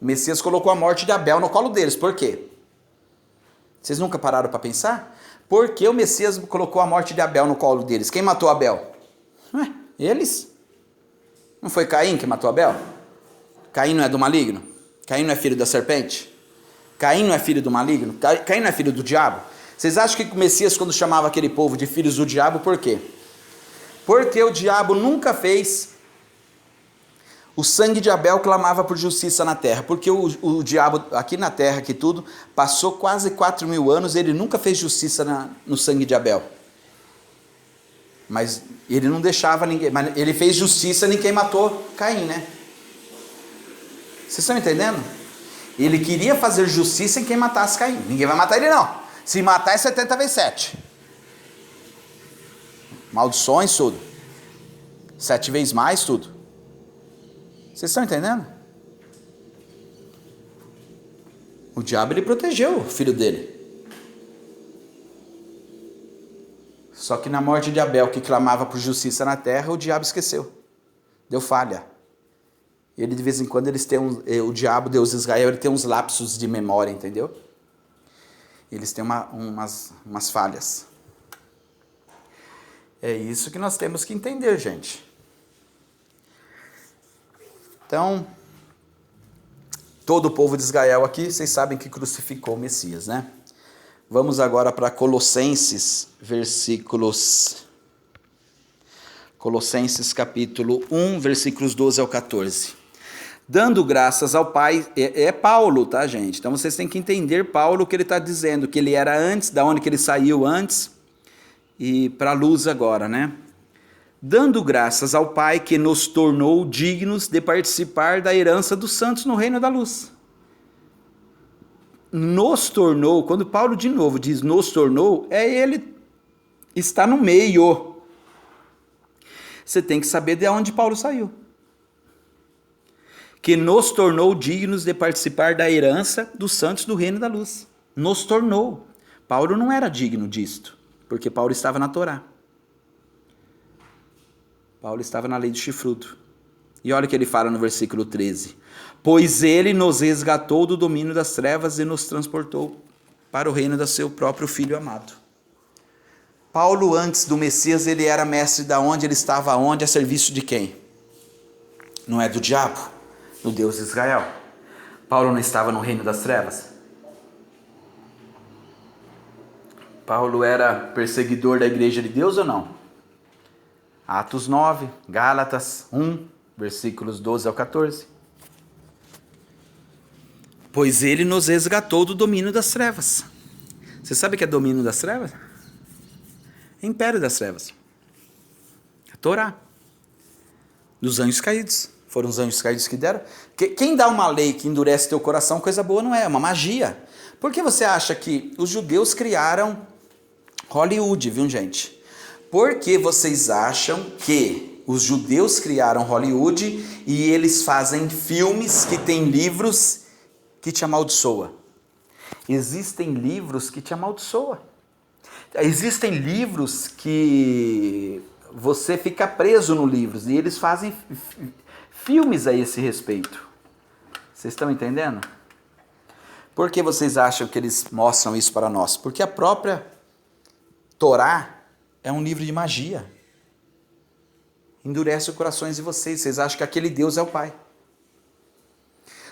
[SPEAKER 1] O Messias colocou a morte de Abel no colo deles. Por quê? Vocês nunca pararam para pensar? Por que o Messias colocou a morte de Abel no colo deles? Quem matou Abel? Eles. Não foi Caim que matou Abel? Caim não é do maligno? Caim não é filho da serpente? Caim não é filho do maligno? Caim não é filho do diabo? Vocês acham que o Messias, quando chamava aquele povo de filhos do diabo, por quê? Porque o diabo nunca fez... O sangue de Abel clamava por justiça na terra, porque o diabo aqui na terra, aqui tudo, passou quase 4.000 anos, ele nunca fez justiça no sangue de Abel. Mas ele não deixava ninguém, mas ele fez justiça, ninguém matou Caim, né? Vocês estão entendendo? Ele queria fazer justiça em quem matasse Caim. Ninguém vai matar ele não. Se matar é 70 vezes 7. Maldições, tudo. 7 vezes mais, tudo. Vocês estão entendendo? O diabo, ele protegeu o filho dele. Só que na morte de Abel, que clamava por justiça na terra, o diabo esqueceu. Deu falha. Ele, de vez em quando, o diabo, Deus de Israel, ele tem uns lapsos de memória, entendeu? Eles têm umas falhas. É isso que nós temos que entender, gente. Então, todo o povo de Israel aqui, vocês sabem que crucificou o Messias, né? Vamos agora para Colossenses, Colossenses capítulo 1, versículos 12 ao 14. Dando graças ao Pai, é Paulo, tá, gente? Então vocês têm que entender Paulo, o que ele está dizendo, que ele era antes, da onde que ele saiu antes, e para a luz agora, né? Dando graças ao Pai que nos tornou dignos de participar da herança dos santos no reino da luz. Nos tornou, quando Paulo de novo diz nos tornou, ele está no meio. Você tem que saber de onde Paulo saiu. Que nos tornou dignos de participar da herança dos santos do reino da luz. Nos tornou. Paulo não era digno disto, porque Paulo estava na Torá. Paulo estava na lei do chifrudo. E olha o que ele fala no versículo 13. Pois ele nos resgatou do domínio das trevas e nos transportou para o reino do seu próprio Filho amado. Paulo, antes do Messias, ele era mestre da onde? Ele estava onde? A serviço de quem? Não é do diabo? Do Deus de Israel. Paulo não estava no reino das trevas? Paulo era perseguidor da igreja de Deus ou não? Atos 9, Gálatas 1, versículos 12 ao 14. Pois ele nos resgatou do domínio das trevas. Você sabe o que é domínio das trevas? Império das trevas. A Torá. Dos anjos caídos. Foram os anjos caídos que deram. Quem dá uma lei que endurece teu coração, coisa boa não é, é uma magia. Por que você acha que os judeus criaram Hollywood, viu, gente? Por que vocês acham que os judeus criaram Hollywood e eles fazem filmes que têm livros que te amaldiçoam? Existem livros que te amaldiçoam. Existem livros que você fica preso no livro e eles fazem filmes a esse respeito. Vocês estão entendendo? Por que vocês acham que eles mostram isso para nós? Porque a própria Torá é um livro de magia. Endurece os corações de vocês. Vocês acham que aquele Deus é o Pai.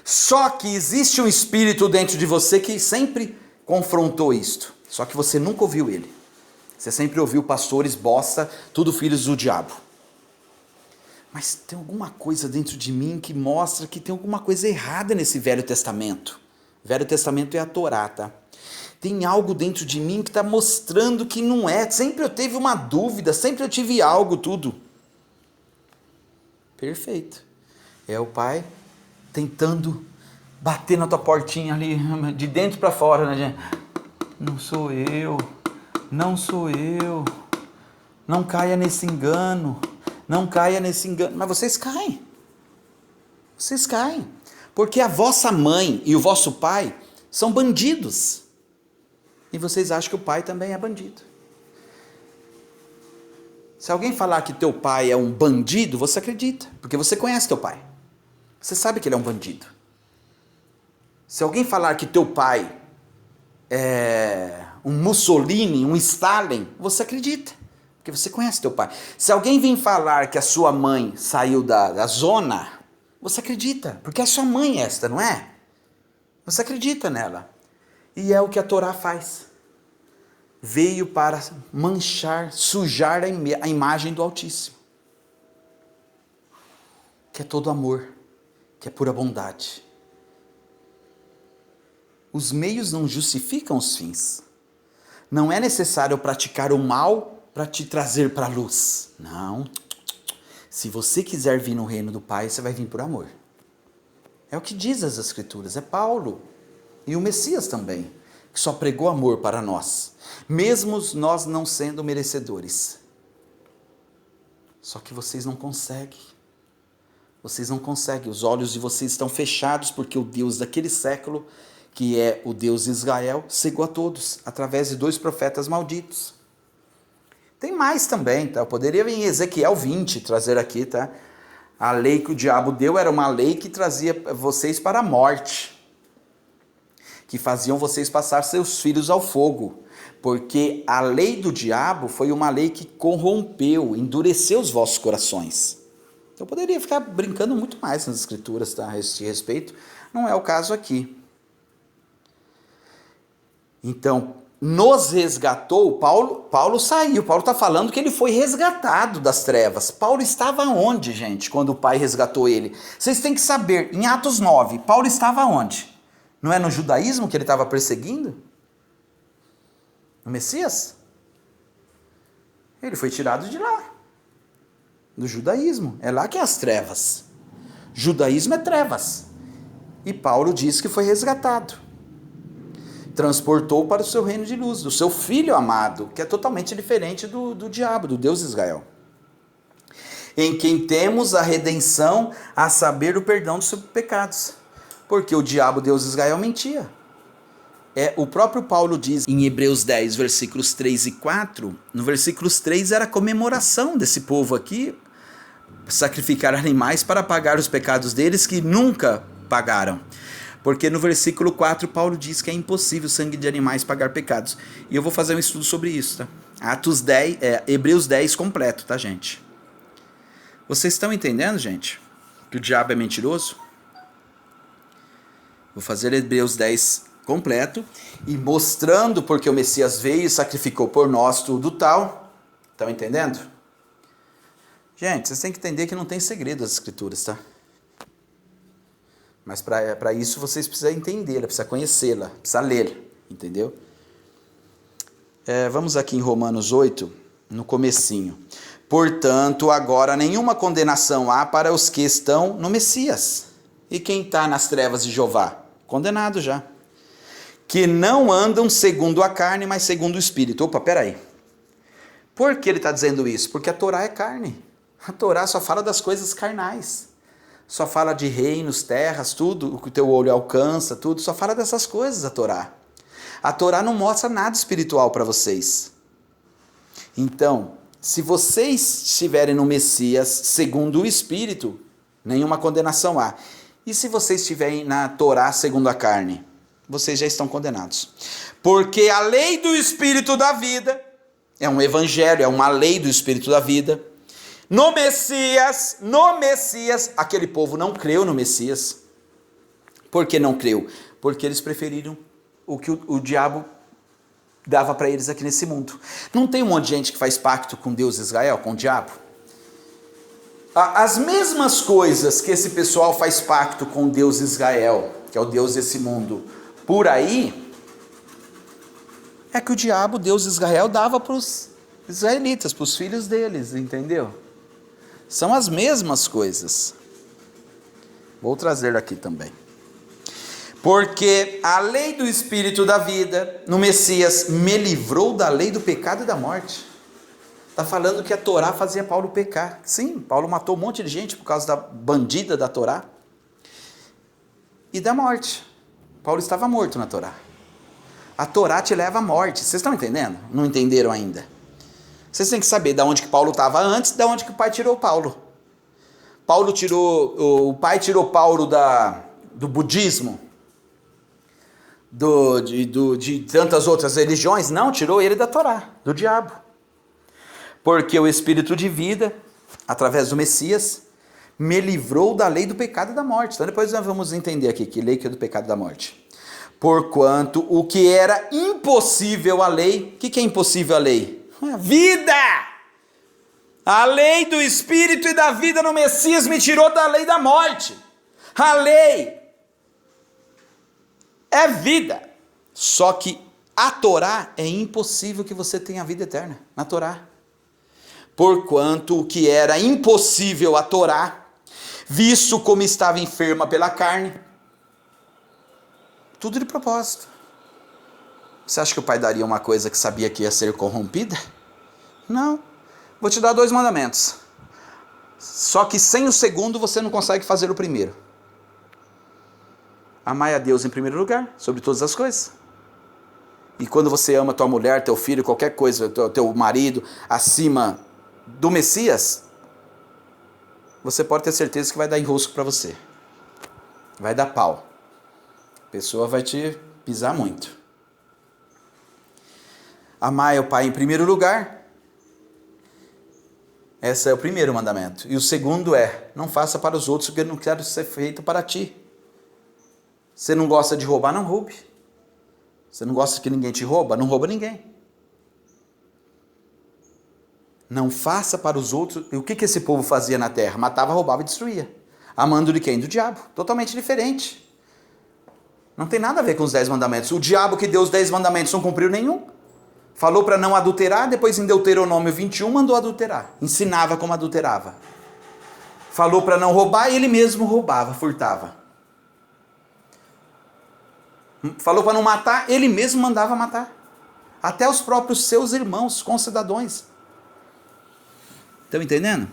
[SPEAKER 1] Só que existe um espírito dentro de você que sempre confrontou isto. Só que você nunca ouviu ele. Você sempre ouviu pastores, bosta, tudo filhos do diabo. Mas tem alguma coisa dentro de mim que mostra que tem alguma coisa errada nesse Velho Testamento. Velho Testamento é a Torá, tá? Tem algo dentro de mim que está mostrando que não é. Sempre eu tive uma dúvida, sempre eu tive algo, tudo. Perfeito. É o Pai tentando bater na tua portinha ali, de dentro para fora, né, gente? Não sou eu, não sou eu. Não caia nesse engano, não caia nesse engano. Mas vocês caem. Vocês caem. Porque a vossa mãe e o vosso pai são bandidos. E vocês acham que o pai também é bandido. Se alguém falar que teu pai é um bandido, você acredita, porque você conhece teu pai. Você sabe que ele é um bandido. Se alguém falar que teu pai é um Mussolini, um Stalin, você acredita, porque você conhece teu pai. Se alguém vir falar que a sua mãe saiu da zona, você acredita, porque é sua mãe esta, não é? Você acredita nela. E é o que a Torá faz. Veio para manchar, sujar a imagem do Altíssimo. Que é todo amor, que é pura bondade. Os meios não justificam os fins. Não é necessário praticar o mal para te trazer para a luz. Não. Se você quiser vir no reino do Pai, você vai vir por amor. É o que diz as Escrituras, é Paulo e o Messias também, que só pregou amor para nós, mesmo nós não sendo merecedores. Só que vocês não conseguem. Vocês não conseguem, os olhos de vocês estão fechados, porque o Deus daquele século, que é o Deus de Israel, cegou a todos, através de 2 profetas malditos. Tem mais também, tá? Eu poderia vir em Ezequiel 20 trazer aqui, tá? A lei que o diabo deu era uma lei que trazia vocês para a morte, que faziam vocês passar seus filhos ao fogo, porque a lei do diabo foi uma lei que corrompeu, endureceu os vossos corações. Eu poderia ficar brincando muito mais nas Escrituras, tá, a esse respeito, não é o caso aqui. Então, nos resgatou, Paulo saiu, Paulo está falando que ele foi resgatado das trevas. Paulo estava onde, gente, quando o Pai resgatou ele? Vocês têm que saber, em Atos 9, Paulo estava onde? Não é no judaísmo que ele estava perseguindo? No Messias? Ele foi tirado de lá. Do judaísmo, é lá que é as trevas. Judaísmo é trevas. E Paulo diz que foi resgatado. Transportou para o seu reino de luz, do seu filho amado, que é totalmente diferente do diabo, do Deus de Israel. Em quem temos a redenção, a saber o perdão dos seus pecados. Porque o diabo, Deus de Israel, mentia. O próprio Paulo diz em Hebreus 10, versículos 3 e 4, no versículos 3 era a comemoração desse povo aqui, sacrificar animais para pagar os pecados deles que nunca pagaram. Porque no versículo 4 Paulo diz que é impossível o sangue de animais pagar pecados. E eu vou fazer um estudo sobre isso, tá? Hebreus 10 completo, tá, gente? Vocês estão entendendo, gente? Que o diabo é mentiroso? Vou fazer Hebreus 10 completo e mostrando porque o Messias veio e sacrificou por nós tudo tal. Estão entendendo? Gente, vocês têm que entender que não tem segredo as Escrituras, tá? Mas para isso vocês precisam entendê-la, precisam conhecê-la, precisam ler, entendeu? Vamos aqui em Romanos 8, no comecinho. Portanto, agora nenhuma condenação há para os que estão no Messias. E quem está nas trevas de Jeová? Condenado já. Que não andam segundo a carne, mas segundo o Espírito. Opa, peraí. Por que ele está dizendo isso? Porque a Torá é carne. A Torá só fala das coisas carnais. Só fala de reinos, terras, tudo, o que o teu olho alcança, tudo. Só fala dessas coisas a Torá. A Torá não mostra nada espiritual para vocês. Então, se vocês estiverem no Messias segundo o Espírito, nenhuma condenação há. E se vocês estiverem na Torá segundo a carne? Vocês já estão condenados. Porque a lei do Espírito da vida é um evangelho, é uma lei do Espírito da vida. No Messias, aquele povo não creu no Messias. Por que não creu? Porque eles preferiram o que o diabo dava para eles aqui nesse mundo. Não tem um monte de gente que faz pacto com Deus de Israel, com o diabo? As mesmas coisas que esse pessoal faz pacto com Deus de Israel, que é o Deus desse mundo, por aí, é que o diabo, Deus de Israel, dava para os israelitas, para os filhos deles, entendeu? São as mesmas coisas. Vou trazer aqui também. Porque a lei do Espírito da vida, no Messias, me livrou da lei do pecado e da morte. Está falando que a Torá fazia Paulo pecar. Sim, Paulo matou um monte de gente por causa da bandida da Torá. E da morte. Paulo estava morto na Torá. A Torá te leva à morte. Vocês estão entendendo? Não entenderam ainda? Vocês têm que saber de onde que Paulo estava antes, de onde que o pai tirou Paulo. O pai tirou Paulo do budismo, de tantas outras religiões. Não, tirou ele da Torá, do diabo. Porque o Espírito de vida, através do Messias, me livrou da lei do pecado e da morte. Então depois nós vamos entender aqui que lei que é do pecado e da morte. Porquanto o que era impossível à lei, o que é impossível à lei? Vida! A lei do Espírito e da vida no Messias me tirou da lei da morte. A lei é vida. Só que a Torá é impossível que você tenha vida eterna na Torá. Porquanto o que era impossível à Torá, visto como estava enferma pela carne. Tudo de propósito. Você acha que o pai daria uma coisa que sabia que ia ser corrompida? Não. Vou te dar 2 mandamentos. Só que sem o segundo você não consegue fazer o primeiro. Amai a Deus em primeiro lugar, sobre todas as coisas. E quando você ama tua mulher, teu filho, qualquer coisa, teu marido, acima do Messias, você pode ter certeza que vai dar enrosco para você. Vai dar pau. A pessoa vai te pisar muito. Amai o Pai em primeiro lugar. Esse é o primeiro mandamento. E o segundo é, não faça para os outros o que eu não quero ser feito para ti. Você não gosta de roubar, não roube. Você não gosta que ninguém te rouba, não rouba ninguém. Não faça para os outros. E o que esse povo fazia na terra? Matava, roubava e destruía. Amando de quem? Do diabo. Totalmente diferente. Não tem nada a ver com os 10 mandamentos. O diabo que deu os 10 mandamentos não cumpriu nenhum. Falou para não adulterar, depois em Deuteronômio 21 mandou adulterar. Ensinava como adulterava. Falou para não roubar, ele mesmo roubava, furtava. Falou para não matar, ele mesmo mandava matar. Até os próprios seus irmãos, concidadãos. Estão entendendo?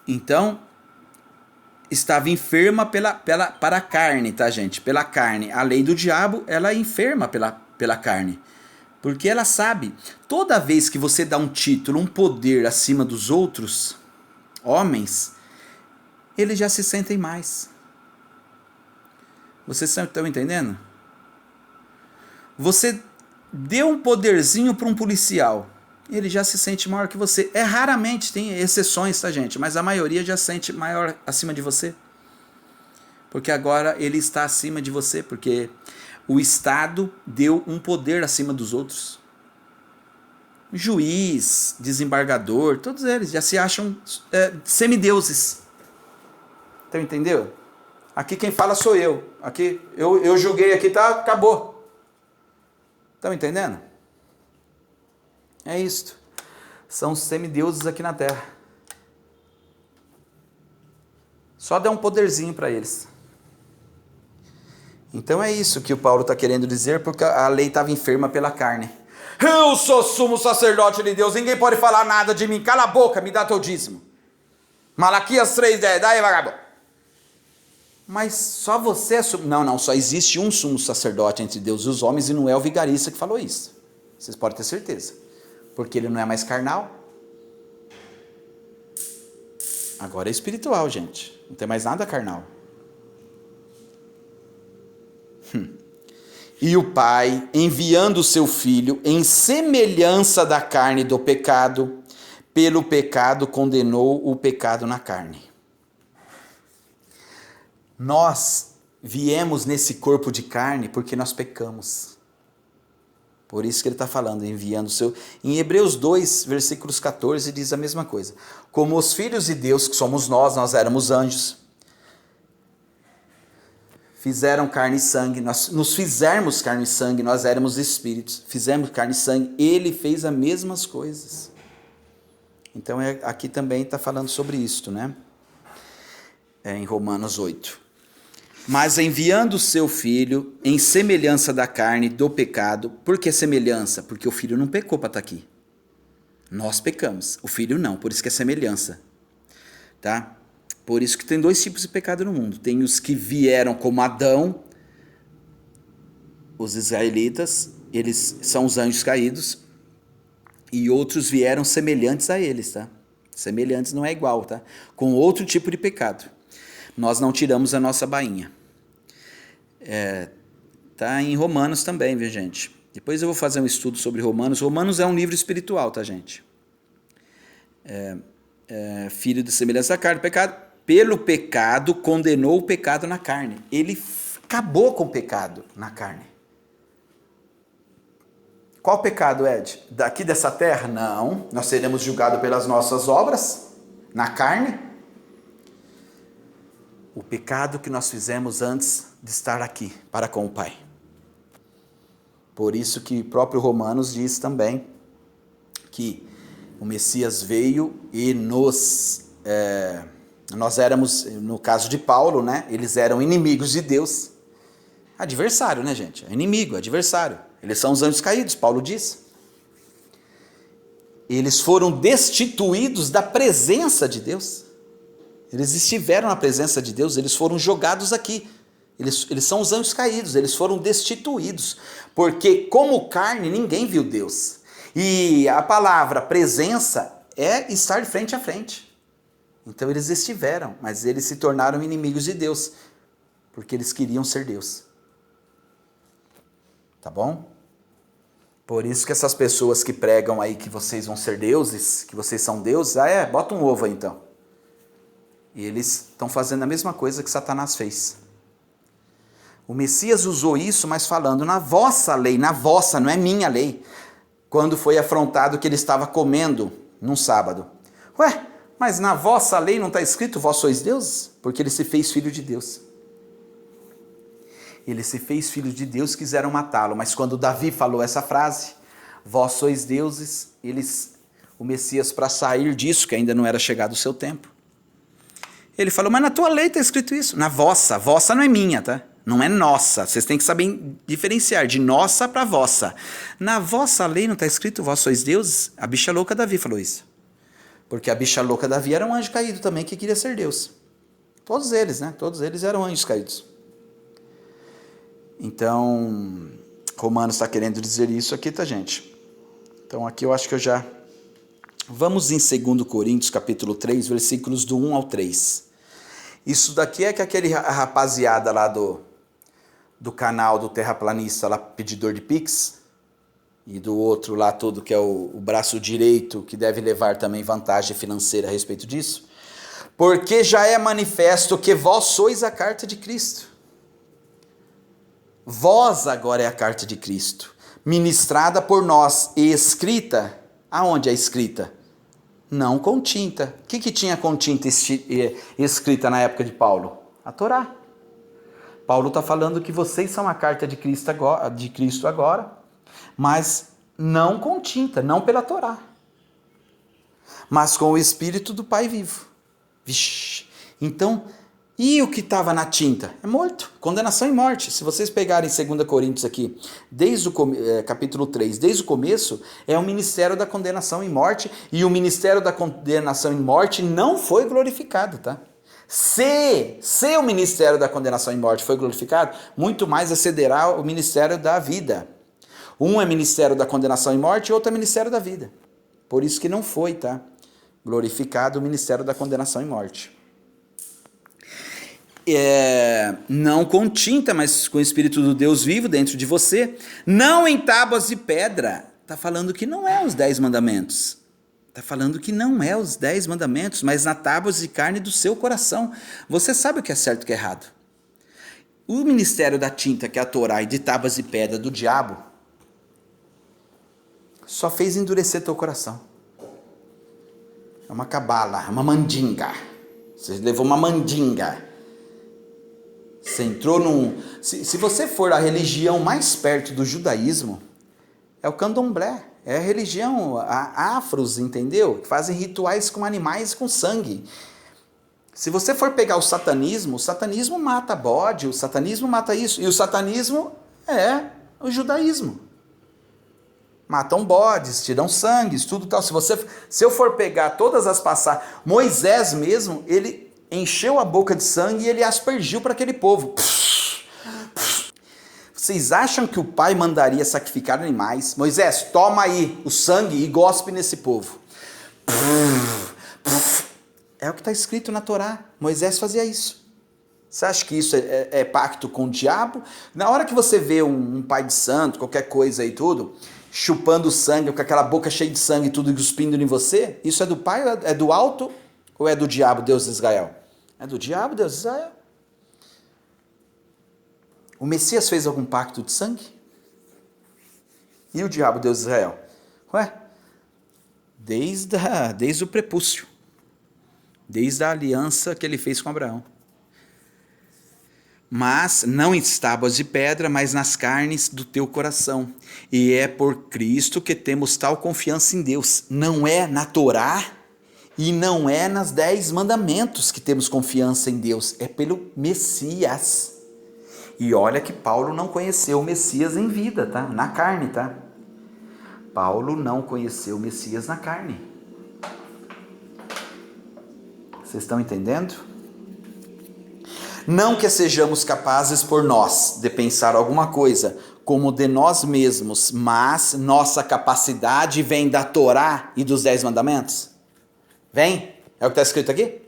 [SPEAKER 1] Então, estava enferma para a carne, tá, gente? Pela carne. A lei do diabo, ela é enferma pela carne. Porque ela sabe, toda vez que você dá um título, um poder acima dos outros homens, eles já se sentem mais. Vocês estão entendendo? Você deu um poderzinho para um policial, ele já se sente maior que você. É raramente, tem exceções, tá, gente? Mas a maioria já se sente maior acima de você. Porque agora ele está acima de você, porque o Estado deu um poder acima dos outros. Juiz, desembargador, todos eles já se acham semideuses. Então, entendeu? Aqui quem fala sou eu. Aqui eu julguei aqui, tá? Acabou. Estão entendendo? É isto. São os semideuses aqui na Terra. Só dá um poderzinho para eles. Então é isso que o Paulo está querendo dizer, porque a lei estava enferma pela carne. Eu sou sumo sacerdote de Deus, ninguém pode falar nada de mim. Cala a boca, me dá teu dízimo. Malaquias 3:10, daí vagabundo. Mas só você é sumo. Não, só existe um sumo sacerdote entre Deus e os homens, e não é o vigarista que falou isso. Vocês podem ter certeza. Porque ele não é mais carnal. Agora é espiritual, gente. Não tem mais nada carnal. E o Pai, enviando o seu Filho em semelhança da carne do pecado, pelo pecado condenou o pecado na carne. Nós viemos nesse corpo de carne porque nós pecamos. Por isso que ele está falando, enviando o seu... Em Hebreus 2, versículos 14, diz a mesma coisa. Como os filhos de Deus, que somos nós éramos anjos, fizeram carne e sangue, nós nos fizermos carne e sangue, nós éramos espíritos, fizemos carne e sangue, ele fez as mesmas coisas. Então aqui também está falando sobre isto, né? Em Romanos 8. Mas enviando o seu filho em semelhança da carne do pecado. Por que semelhança? Porque o filho não pecou para estar aqui. Nós pecamos, o filho não, por isso que é semelhança. Tá? Por isso que tem 2 tipos de pecado no mundo. Tem os que vieram como Adão, os israelitas, eles são os anjos caídos, e outros vieram semelhantes a eles, tá? Semelhantes não é igual, tá? Com outro tipo de pecado. Nós não tiramos a nossa bainha. Tá em Romanos também, viu, gente? Depois eu vou fazer um estudo sobre Romanos. Romanos é um livro espiritual, tá, gente? Filho de semelhança da carne, pecado. Pelo pecado, condenou o pecado na carne. Ele acabou com o pecado na carne. Qual pecado, Ed? Daqui dessa terra? Não. Nós seremos julgados pelas nossas obras na carne. O pecado que nós fizemos antes de estar aqui para com o Pai. Por isso que o próprio Romanos diz também que o Messias veio e nos nós éramos, no caso de Paulo, né? Eles eram inimigos de Deus. Adversário, né, gente? Inimigo, adversário. Eles são os anjos caídos, Paulo diz. Eles foram destituídos da presença de Deus. Eles estiveram na presença de Deus, eles foram jogados aqui. Eles são os anjos caídos, eles foram destituídos. Porque como carne, ninguém viu Deus. E a palavra presença é estar de frente a frente. Então eles estiveram, mas eles se tornaram inimigos de Deus. Porque eles queriam ser Deus. Tá bom? Por isso que essas pessoas que pregam aí que vocês vão ser deuses, que vocês são deuses, bota um ovo aí então. E eles estão fazendo a mesma coisa que Satanás fez. O Messias usou isso, mas falando na vossa lei, na vossa, não é minha lei. Quando foi afrontado que ele estava comendo num sábado. Ué, mas na vossa lei não está escrito vós sois deuses? Porque ele se fez filho de Deus. Ele se fez filho de Deus, quiseram matá-lo. Mas quando Davi falou essa frase, vós sois deuses, o Messias, para sair disso, que ainda não era chegado o seu tempo, ele falou, mas na tua lei está escrito isso. Na vossa não é minha, tá? Não é nossa. Vocês têm que saber diferenciar de nossa para vossa. Na vossa lei não está escrito vós sois deuses? A bicha louca Davi falou isso. Porque a bicha louca Davi era um anjo caído também que queria ser Deus. Todos eles, né? Todos eles eram anjos caídos. Então, Romanos está querendo dizer isso aqui, tá, gente? Então, aqui eu acho que eu já... Vamos em 2 Coríntios, capítulo 3, versículos do 1 ao 3. Isso daqui é que aquele rapaziada lá do canal do terraplanista, lá, pedidor de Pix, e do outro lá todo, que é o braço direito, que deve levar também vantagem financeira a respeito disso. Porque já é manifesto que vós sois a carta de Cristo. Vós agora é a carta de Cristo, ministrada por nós e escrita. Aonde é escrita? Não com tinta. O que tinha com tinta escrita na época de Paulo? A Torá. Paulo está falando que vocês são a carta de Cristo agora, mas não com tinta, não pela Torá, mas com o Espírito do Pai vivo. Vixe. Então, e o que estava na tinta? É morto, condenação e morte. Se vocês pegarem 2 Coríntios aqui, desde o capítulo 3, desde o começo, é o ministério da condenação e morte, e o ministério da condenação e morte não foi glorificado, tá? Se o ministério da condenação e morte foi glorificado, muito mais excederá o ministério da vida. Um é ministério da condenação e morte, e outro é ministério da vida. Por isso que não foi, tá? Glorificado o ministério da condenação e morte. Não com tinta, mas com o Espírito do Deus vivo dentro de você, não em tábuas de pedra. Está falando que não é os 10 mandamentos. Está falando que não é os 10 mandamentos, mas na tábuas de carne do seu coração. Você sabe o que é certo e o que é errado. O ministério da tinta, que é a Torá, e de tábuas de pedra do diabo, só fez endurecer teu coração. É uma cabala, uma mandinga. Você levou uma mandinga. Você entrou num... Se você for a religião mais perto do judaísmo, é o candomblé. É a religião afros, entendeu? Que fazem rituais com animais e com sangue. Se você for pegar o satanismo mata bode, o satanismo mata isso. E o satanismo é o judaísmo. Matam bodes, tiram sangue, tudo tal. Se eu for pegar todas as passagens... Moisés mesmo, ele encheu a boca de sangue e ele aspergiu para aquele povo. Vocês acham que o pai mandaria sacrificar animais? Moisés, toma aí o sangue e gospe nesse povo. É o que está escrito na Torá. Moisés fazia isso. Você acha que isso é pacto com o diabo? Na hora que você vê um pai de santo, qualquer coisa aí tudo, chupando sangue, com aquela boca cheia de sangue e tudo cuspindo em você, isso é do pai, é do alto ou é do diabo, Deus de Israel? É do diabo, Deus de Israel. O Messias fez algum pacto de sangue? E o diabo, Deus de Israel? Ué, desde o prepúcio, desde a aliança que ele fez com Abraão. Mas não em tábuas de pedra, mas nas carnes do teu coração. E é por Cristo que temos tal confiança em Deus. Não é na Torá E não é nas 10 mandamentos que temos confiança em Deus, é pelo Messias. E olha que Paulo não conheceu o Messias em vida, tá? Na carne, tá? Paulo não conheceu o Messias na carne. Vocês estão entendendo? Não que sejamos capazes por nós de pensar alguma coisa como de nós mesmos, mas nossa capacidade vem da Torá e dos 10 mandamentos? Vem? É o que está escrito aqui?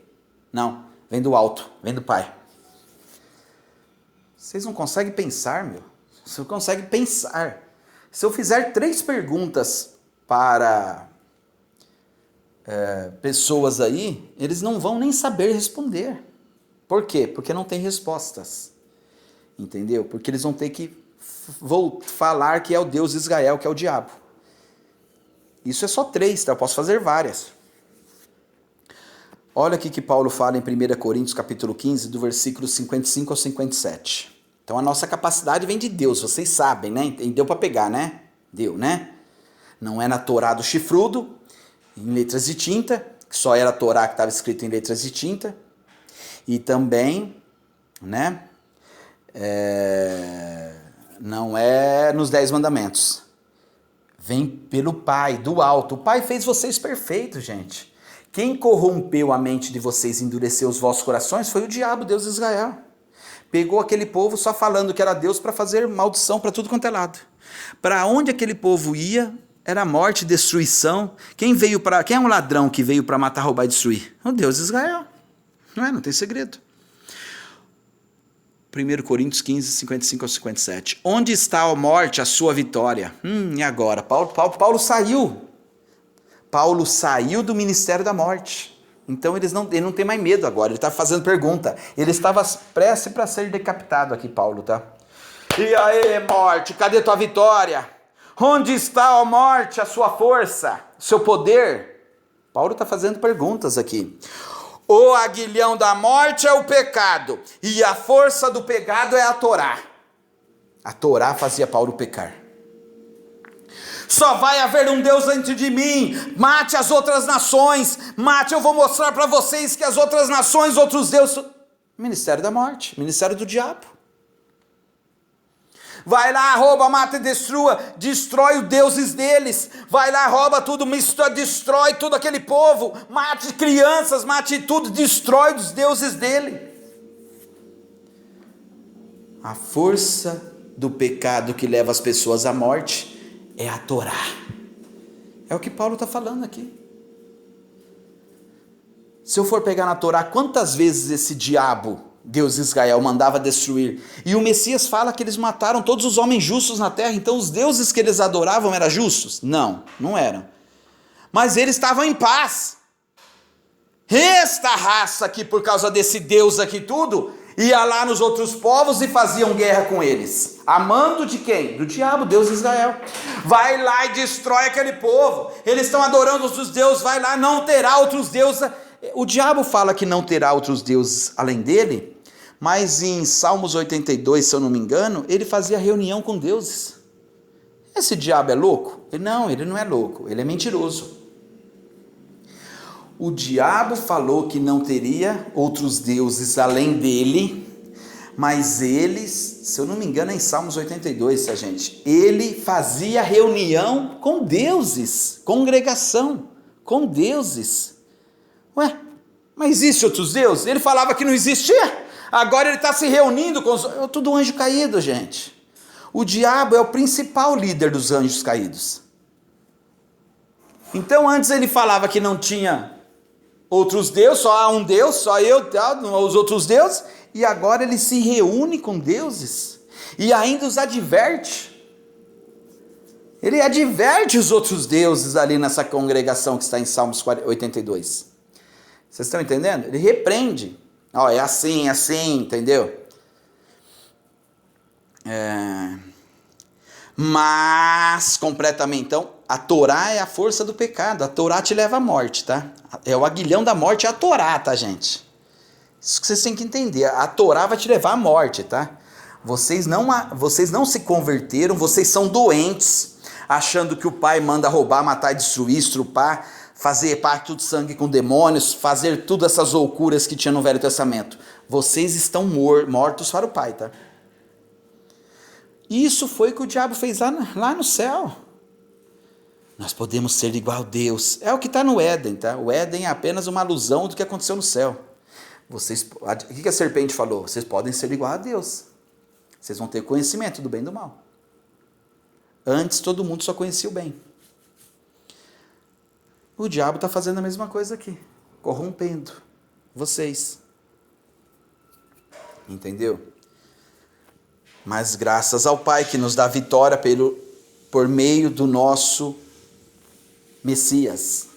[SPEAKER 1] Não, vem do alto, vem do Pai. Vocês não conseguem pensar, meu. Vocês não conseguem pensar. Se eu fizer 3 perguntas para pessoas aí, eles não vão nem saber responder. Por quê? Porque não tem respostas. Entendeu? Porque eles vão ter que falar que é o Deus de Israel, que é o diabo. Isso é só 3, tá? Eu posso fazer várias. Olha aqui que Paulo fala em 1 Coríntios capítulo 15, do versículo 55 ao 57. Então a nossa capacidade vem de Deus, vocês sabem, né? E deu para pegar, né? Deu, né? Não é na Torá do chifrudo, em letras de tinta, que só era a Torá que estava escrito em letras de tinta. E também, né? Não é nos 10 mandamentos. Vem pelo Pai, do alto. O Pai fez vocês perfeitos, gente. Quem corrompeu a mente de vocês e endureceu os vossos corações foi o diabo, Deus de Israel. Pegou aquele povo só falando que era Deus para fazer maldição para tudo quanto é lado. Para onde aquele povo ia, era morte, destruição. Quem é um ladrão que veio para matar, roubar e destruir? O Deus de Israel. Não tem segredo. 1 Coríntios 15, 55 ao 57. Onde está a morte, a sua vitória? E agora? Paulo saiu. Paulo saiu do ministério da morte. Então ele não tem mais medo agora, ele está fazendo pergunta. Ele estava prestes para ser decapitado aqui, Paulo, tá? E aí, morte, cadê tua vitória? Onde está, ó morte, a sua força, seu poder? Paulo está fazendo perguntas aqui. O aguilhão da morte é o pecado, e a força do pecado é a Torá. A Torá fazia Paulo pecar. Só vai haver um Deus dentro de mim, mate as outras nações, eu vou mostrar para vocês que as outras nações, outros deuses... Ministério da morte, ministério do diabo. Vai lá, rouba, mata e destrua, destrói os deuses deles, vai lá, rouba tudo, destrói todo aquele povo, mate crianças, mate tudo, destrói os deuses dele. A força do pecado que leva as pessoas à morte é a Torá. É o que Paulo está falando aqui. Se eu for pegar na Torá, quantas vezes esse diabo, Deus de Israel, mandava destruir? E o Messias fala que eles mataram todos os homens justos na terra. Então os deuses que eles adoravam eram justos? Não eram. Mas eles estavam em paz. Esta raça aqui, por causa desse Deus aqui tudo, ia lá nos outros povos e faziam guerra com eles. Amando de quem? Do diabo, Deus de Israel. Vai lá e destrói aquele povo. Eles estão adorando outros deuses, vai lá, não terá outros deuses. O diabo fala que não terá outros deuses além dele, mas em Salmos 82, se eu não me engano, ele fazia reunião com deuses. Esse diabo é louco? Ele não é louco, ele é mentiroso. O diabo falou que não teria outros deuses além dele, mas eles, se eu não me engano é em Salmos 82, gente, ele fazia reunião com deuses, congregação com deuses. Ué, mas existe outros deuses? Ele falava que não existia, agora ele está se reunindo com tudo anjo caído, gente. O diabo é o principal líder dos anjos caídos. Então antes ele falava que não tinha outros deuses, só há um Deus, só eu, os outros deuses, e agora ele se reúne com deuses, e ainda os adverte. Ele adverte os outros deuses ali nessa congregação que está em Salmos 82. Vocês estão entendendo? Ele repreende. É assim, entendeu? Mas, completamente, então, a Torá é a força do pecado. A Torá te leva à morte, tá? É o aguilhão da morte, é a Torá, tá, gente? Isso que vocês têm que entender. A Torá vai te levar à morte, tá? Vocês não se converteram, vocês são doentes, achando que o pai manda roubar, matar, destruir, estrupar, fazer pacto de sangue com demônios, fazer todas essas loucuras que tinha no Velho Testamento. Vocês estão mortos para o Pai, tá? Isso foi o que o diabo fez lá no céu. Nós podemos ser igual a Deus. É o que está no Éden, tá? O Éden é apenas uma alusão do que aconteceu no céu. O que a serpente falou? Vocês podem ser igual a Deus. Vocês vão ter conhecimento do bem e do mal. Antes todo mundo só conhecia o bem. O diabo está fazendo a mesma coisa aqui, corrompendo vocês. Entendeu? Mas graças ao Pai que nos dá vitória por meio do nosso Messias.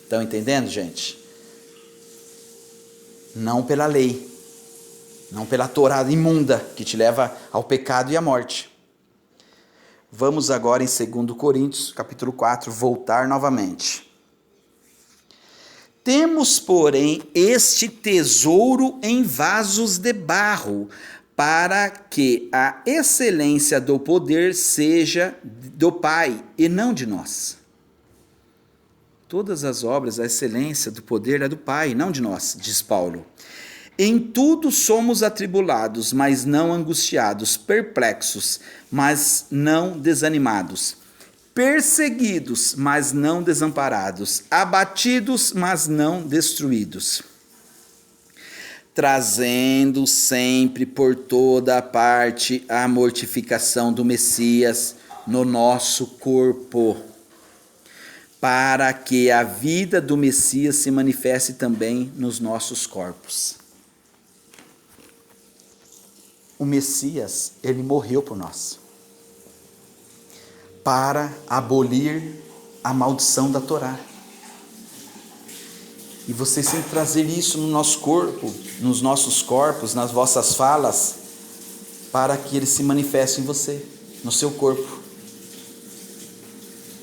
[SPEAKER 1] Estão entendendo, gente? Não pela lei, não pela Torá imunda que te leva ao pecado e à morte. Vamos agora em 2 Coríntios, capítulo 4, voltar novamente. Temos, porém, este tesouro em vasos de barro, para que a excelência do poder seja do Pai e não de nós. Todas as obras, a excelência do poder é do Pai, não de nós, diz Paulo. Em tudo somos atribulados, mas não angustiados, perplexos, mas não desanimados, perseguidos, mas não desamparados, abatidos, mas não destruídos, trazendo sempre por toda a parte a mortificação do Messias no nosso corpo, para que a vida do Messias se manifeste também nos nossos corpos. O Messias, ele morreu por nós, para abolir a maldição da Torá. E vocês têm que trazer isso no nosso corpo, nos nossos corpos, nas vossas falas, para que ele se manifeste em você, no seu corpo.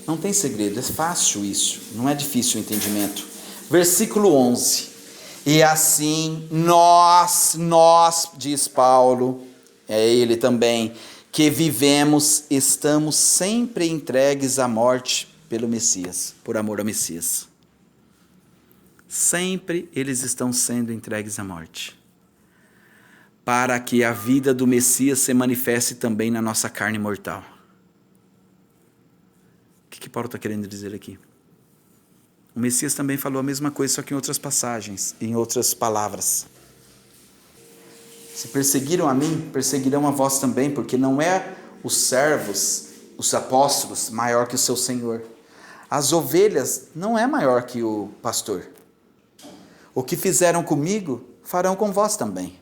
[SPEAKER 1] Não tem segredo, é fácil isso, não é difícil o entendimento. Versículo 11. E assim nós, diz Paulo, é ele também, que vivemos, estamos sempre entregues à morte pelo Messias, por amor ao Messias. Sempre eles estão sendo entregues à morte, para que a vida do Messias se manifeste também na nossa carne mortal. O que Paulo está querendo dizer aqui? O Messias também falou a mesma coisa, só que em outras passagens, em outras palavras. Se perseguiram a mim, perseguirão a vós também, porque não é os servos, os apóstolos, maior que o seu Senhor. As ovelhas não é maior que o pastor. O que fizeram comigo, farão com vós também.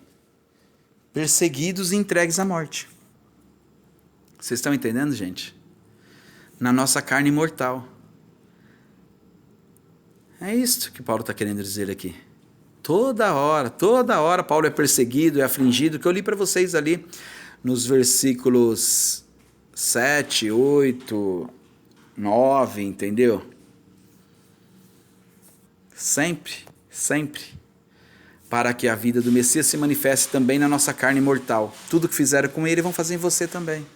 [SPEAKER 1] Perseguidos e entregues à morte. Vocês estão entendendo, gente? Na nossa carne mortal. É isto que Paulo está querendo dizer aqui. Toda hora Paulo é perseguido, é afligido, que eu li para vocês ali nos versículos 7, 8, 9, entendeu? Sempre, para que a vida do Messias se manifeste também na nossa carne mortal. Tudo que fizeram com ele vão fazer em você também.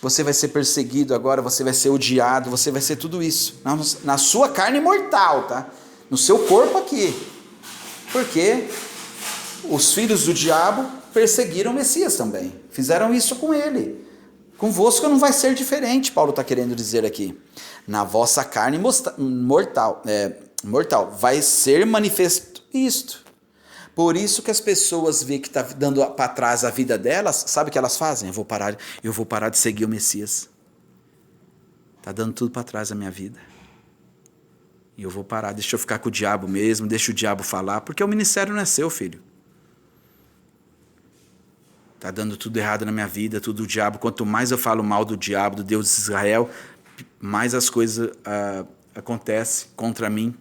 [SPEAKER 1] Você vai ser perseguido agora, você vai ser odiado, você vai ser tudo isso. Na sua carne mortal, tá? No seu corpo aqui. Porque os filhos do diabo perseguiram o Messias também. Fizeram isso com ele. Convosco não vai ser diferente, Paulo está querendo dizer aqui. Na vossa carne mortal vai ser manifesto isto. Por isso que as pessoas veem que está dando para trás a vida delas, sabe o que elas fazem? Eu vou parar de seguir o Messias. Está dando tudo para trás a minha vida. E eu vou parar, deixa eu ficar com o diabo mesmo, deixa o diabo falar, porque o ministério não é seu, filho. Está dando tudo errado na minha vida, tudo o diabo. Quanto mais eu falo mal do diabo, do Deus de Israel, mais as coisas acontecem contra mim.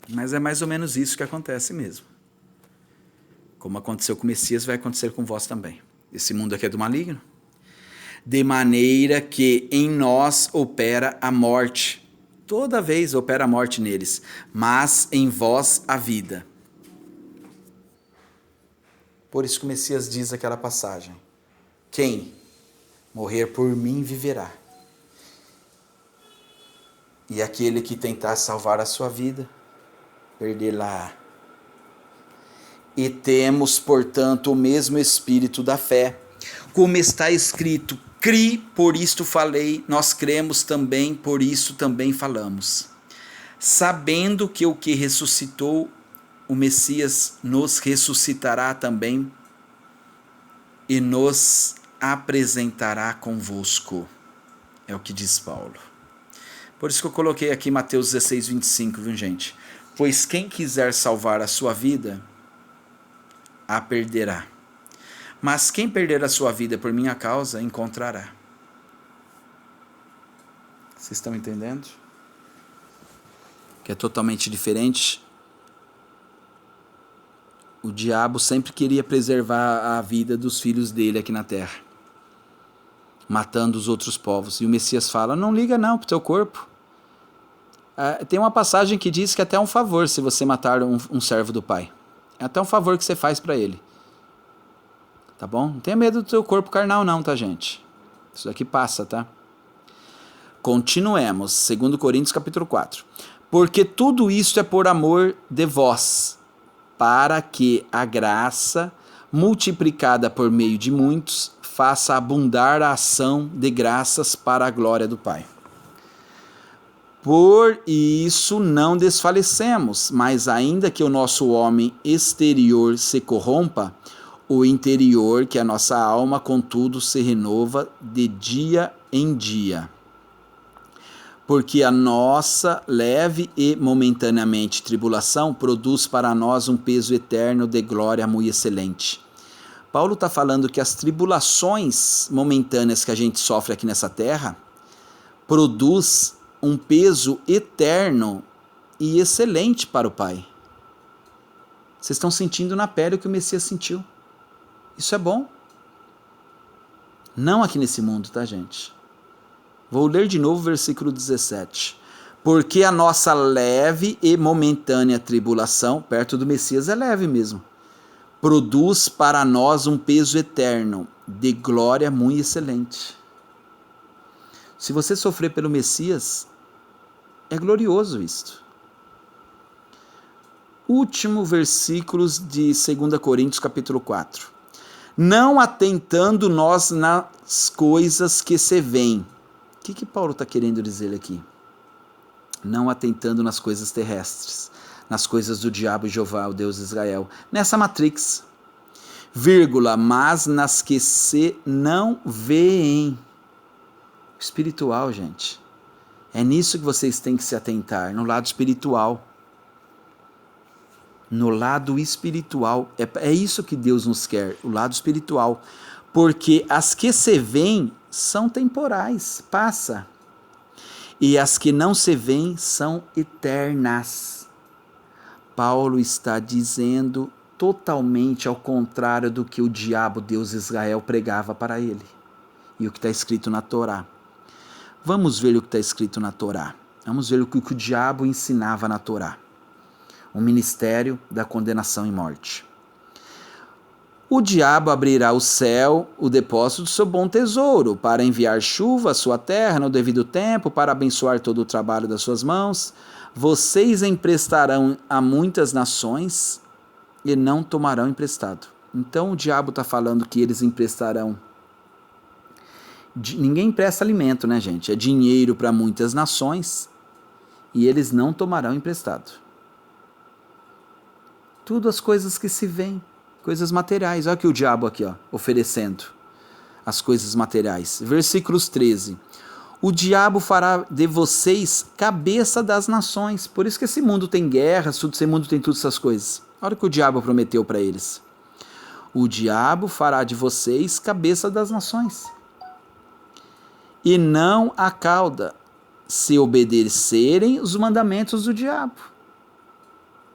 [SPEAKER 1] Mas é mais ou menos isso que acontece mesmo. Como aconteceu com o Messias, vai acontecer com vós também. Esse mundo aqui é do maligno. De maneira que em nós opera a morte. Toda vez opera a morte neles. Mas em vós a vida. Por isso que o Messias diz aquela passagem. Quem morrer por mim viverá. E aquele que tentar salvar a sua vida, perdê-la. E temos, portanto, o mesmo espírito da fé. Como está escrito, cri, por isto falei, nós cremos também, por isso também falamos. Sabendo que o que ressuscitou o Messias nos ressuscitará também e nos apresentará convosco. É o que diz Paulo. Por isso que eu coloquei aqui Mateus 16, 25, viu, gente? Pois quem quiser salvar a sua vida, a perderá. Mas quem perder a sua vida por minha causa, encontrará. Vocês estão entendendo? Que é totalmente diferente. O diabo sempre queria preservar a vida dos filhos dele aqui na terra, matando os outros povos. E o Messias fala, não liga não pro teu corpo. Tem uma passagem que diz que é até um favor se você matar um servo do Pai. É até um favor que você faz para ele. Tá bom? Não tenha medo do teu corpo carnal não, tá, gente? Isso daqui passa, tá? Continuemos. 2 Coríntios capítulo 4. Porque tudo isto é por amor de vós, para que a graça, multiplicada por meio de muitos, faça abundar a ação de graças para a glória do Pai. Por isso não desfalecemos, mas ainda que o nosso homem exterior se corrompa, o interior, que é a nossa alma, contudo, se renova de dia em dia. Porque a nossa leve e momentaneamente tribulação produz para nós um peso eterno de glória muito excelente. Paulo está falando que as tribulações momentâneas que a gente sofre aqui nessa terra produz um peso eterno e excelente para o Pai. Vocês estão sentindo na pele o que o Messias sentiu. Isso é bom. Não aqui nesse mundo, tá, gente? Vou ler de novo o versículo 17. Porque a nossa leve e momentânea tribulação, perto do Messias é leve mesmo, produz para nós um peso eterno de glória muito excelente. Se você sofrer pelo Messias, é glorioso isto. Último versículos de 2 Coríntios capítulo 4. Não atentando nós nas coisas que se veem. O que Paulo está querendo dizer aqui? Não atentando nas coisas terrestres, nas coisas do diabo e Jeová, o Deus de Israel, nessa matrix, vírgula, mas nas que se não veem. Espiritual, gente. É nisso que vocês têm que se atentar, no lado espiritual. No lado espiritual. É isso que Deus nos quer, o lado espiritual. Porque as que se veem são temporais, passa. E as que não se veem são eternas. Paulo está dizendo totalmente ao contrário do que o diabo, Deus de Israel, pregava para ele. E o que está escrito na Torá. Vamos ver o que está escrito na Torá. Vamos ver o que o diabo ensinava na Torá. O ministério da condenação e morte. O diabo abrirá o céu, o depósito do seu bom tesouro, para enviar chuva à sua terra no devido tempo, para abençoar todo o trabalho das suas mãos. Vocês emprestarão a muitas nações e não tomarão emprestado. Então o diabo está falando que eles emprestarão. Ninguém empresta alimento, né, gente? É dinheiro para muitas nações e eles não tomarão emprestado. Tudo as coisas que se veem, coisas materiais. Olha aqui o diabo aqui, ó, oferecendo as coisas materiais. Versículos 13. O diabo fará de vocês cabeça das nações. Por isso que esse mundo tem guerras, esse mundo tem todas essas coisas. Olha o que o diabo prometeu para eles. O diabo fará de vocês cabeça das nações. E não a cauda, se obedecerem os mandamentos do diabo.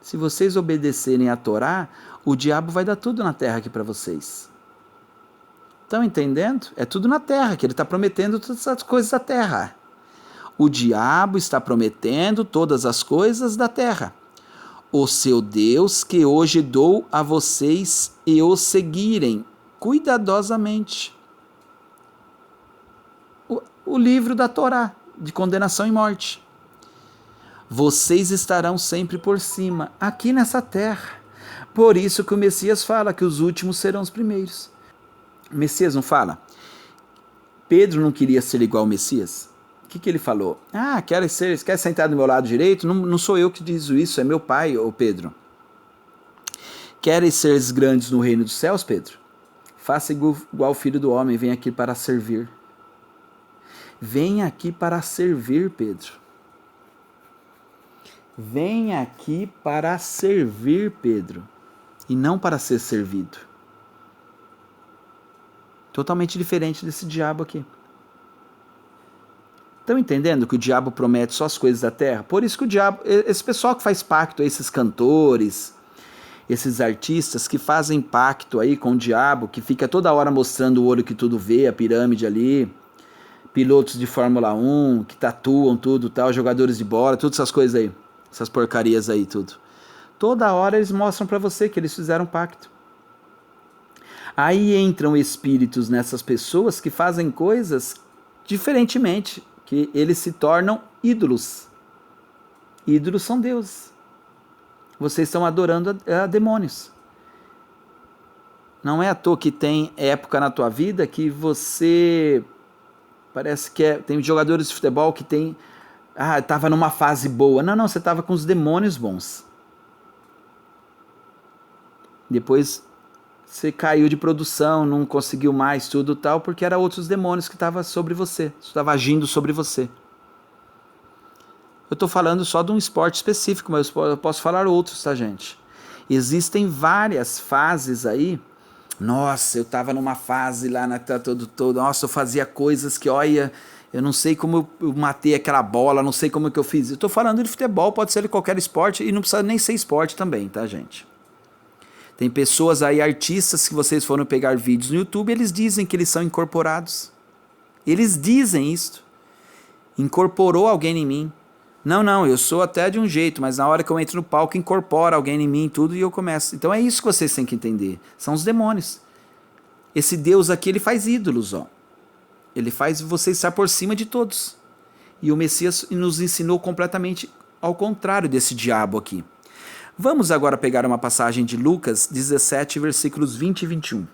[SPEAKER 1] Se vocês obedecerem a Torá, o diabo vai dar tudo na terra aqui para vocês. Estão entendendo? É tudo na terra, que ele está prometendo todas as coisas da terra. O diabo está prometendo todas as coisas da terra. O seu Deus que hoje dou a vocês e o seguirem cuidadosamente. O livro da Torá, de condenação e morte. Vocês estarão sempre por cima, aqui nessa terra. Por isso que o Messias fala que os últimos serão os primeiros. O Messias não fala? Pedro não queria ser igual ao Messias? O que ele falou? Quer sentar do meu lado direito? Não sou eu que diz isso, é meu pai, ô Pedro. Queres ser grandes no reino dos céus, Pedro? Faça igual o filho do homem, vem aqui para servir. Venha aqui para servir, Pedro. Venha aqui para servir, Pedro. E não para ser servido. Totalmente diferente desse diabo aqui. Estão entendendo que o diabo promete só as coisas da terra? Por isso que o diabo, esse pessoal que faz pacto, esses cantores, esses artistas que fazem pacto aí com o diabo, que fica toda hora mostrando o olho que tudo vê, a pirâmide ali, pilotos de Fórmula 1, que tatuam tudo, tal, jogadores de bola, todas essas coisas aí, essas porcarias aí, tudo. Toda hora eles mostram para você que eles fizeram pacto. Aí entram espíritos nessas pessoas que fazem coisas diferentemente, que eles se tornam ídolos. Ídolos são deuses. Vocês estão adorando a demônios. Não é à toa que tem época na tua vida que você... Parece que tem jogadores de futebol que tem... estava numa fase boa. Não, você estava com os demônios bons. Depois você caiu de produção, não conseguiu mais tudo e tal, porque eram outros demônios que estavam sobre você, estavam agindo sobre você. Eu estou falando só de um esporte específico, mas eu posso falar outros, tá, gente? Existem várias fases aí. Nossa, eu estava numa fase lá, nossa, eu fazia coisas que, olha, eu não sei como eu matei aquela bola, não sei como que eu fiz. Eu estou falando de futebol, pode ser de qualquer esporte, e não precisa nem ser esporte também, tá, gente? Tem pessoas aí, artistas, que vocês foram pegar vídeos no YouTube, eles dizem que eles são incorporados. Eles dizem isso. Incorporou alguém em mim. Não, eu sou até de um jeito, mas na hora que eu entro no palco, incorpora alguém em mim, tudo, e eu começo. Então é isso que vocês têm que entender. São os demônios. Esse Deus aqui, ele faz ídolos, ó. Ele faz você estar por cima de todos. E o Messias nos ensinou completamente ao contrário desse diabo aqui. Vamos agora pegar uma passagem de Lucas 17, versículos 20 e 21.